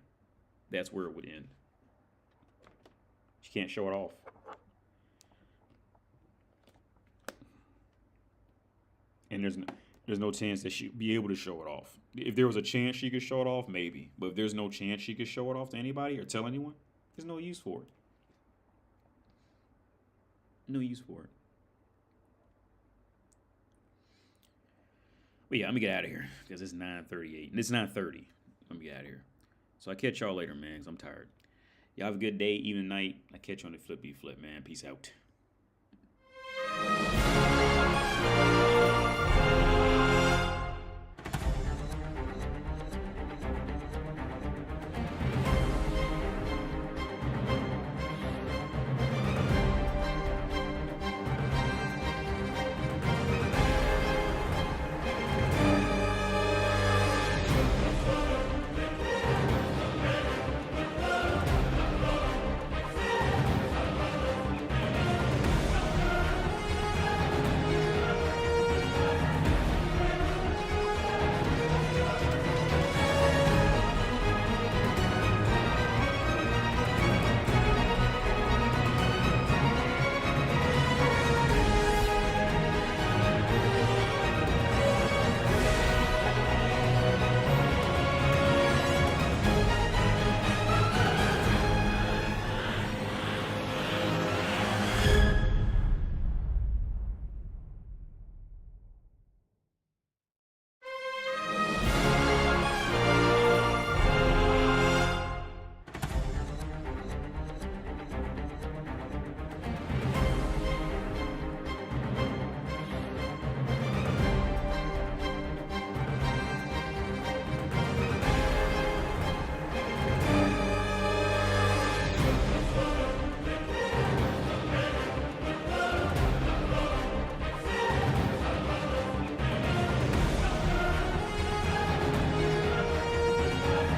That's where it would end. She can't show it off. And there's no chance that she'd be able to show it off. If there was a chance she could show it off, maybe. But if there's no chance she could show it off to anybody or tell anyone, there's no use for it. No use for it. But yeah, I'm gonna get out of here because it's 9:38 and it's 9:30. I'm gonna get out of here. So I catch y'all later, man, because I'm tired. Y'all have a good day, even night. I catch you on the flippy flip, man. Peace out.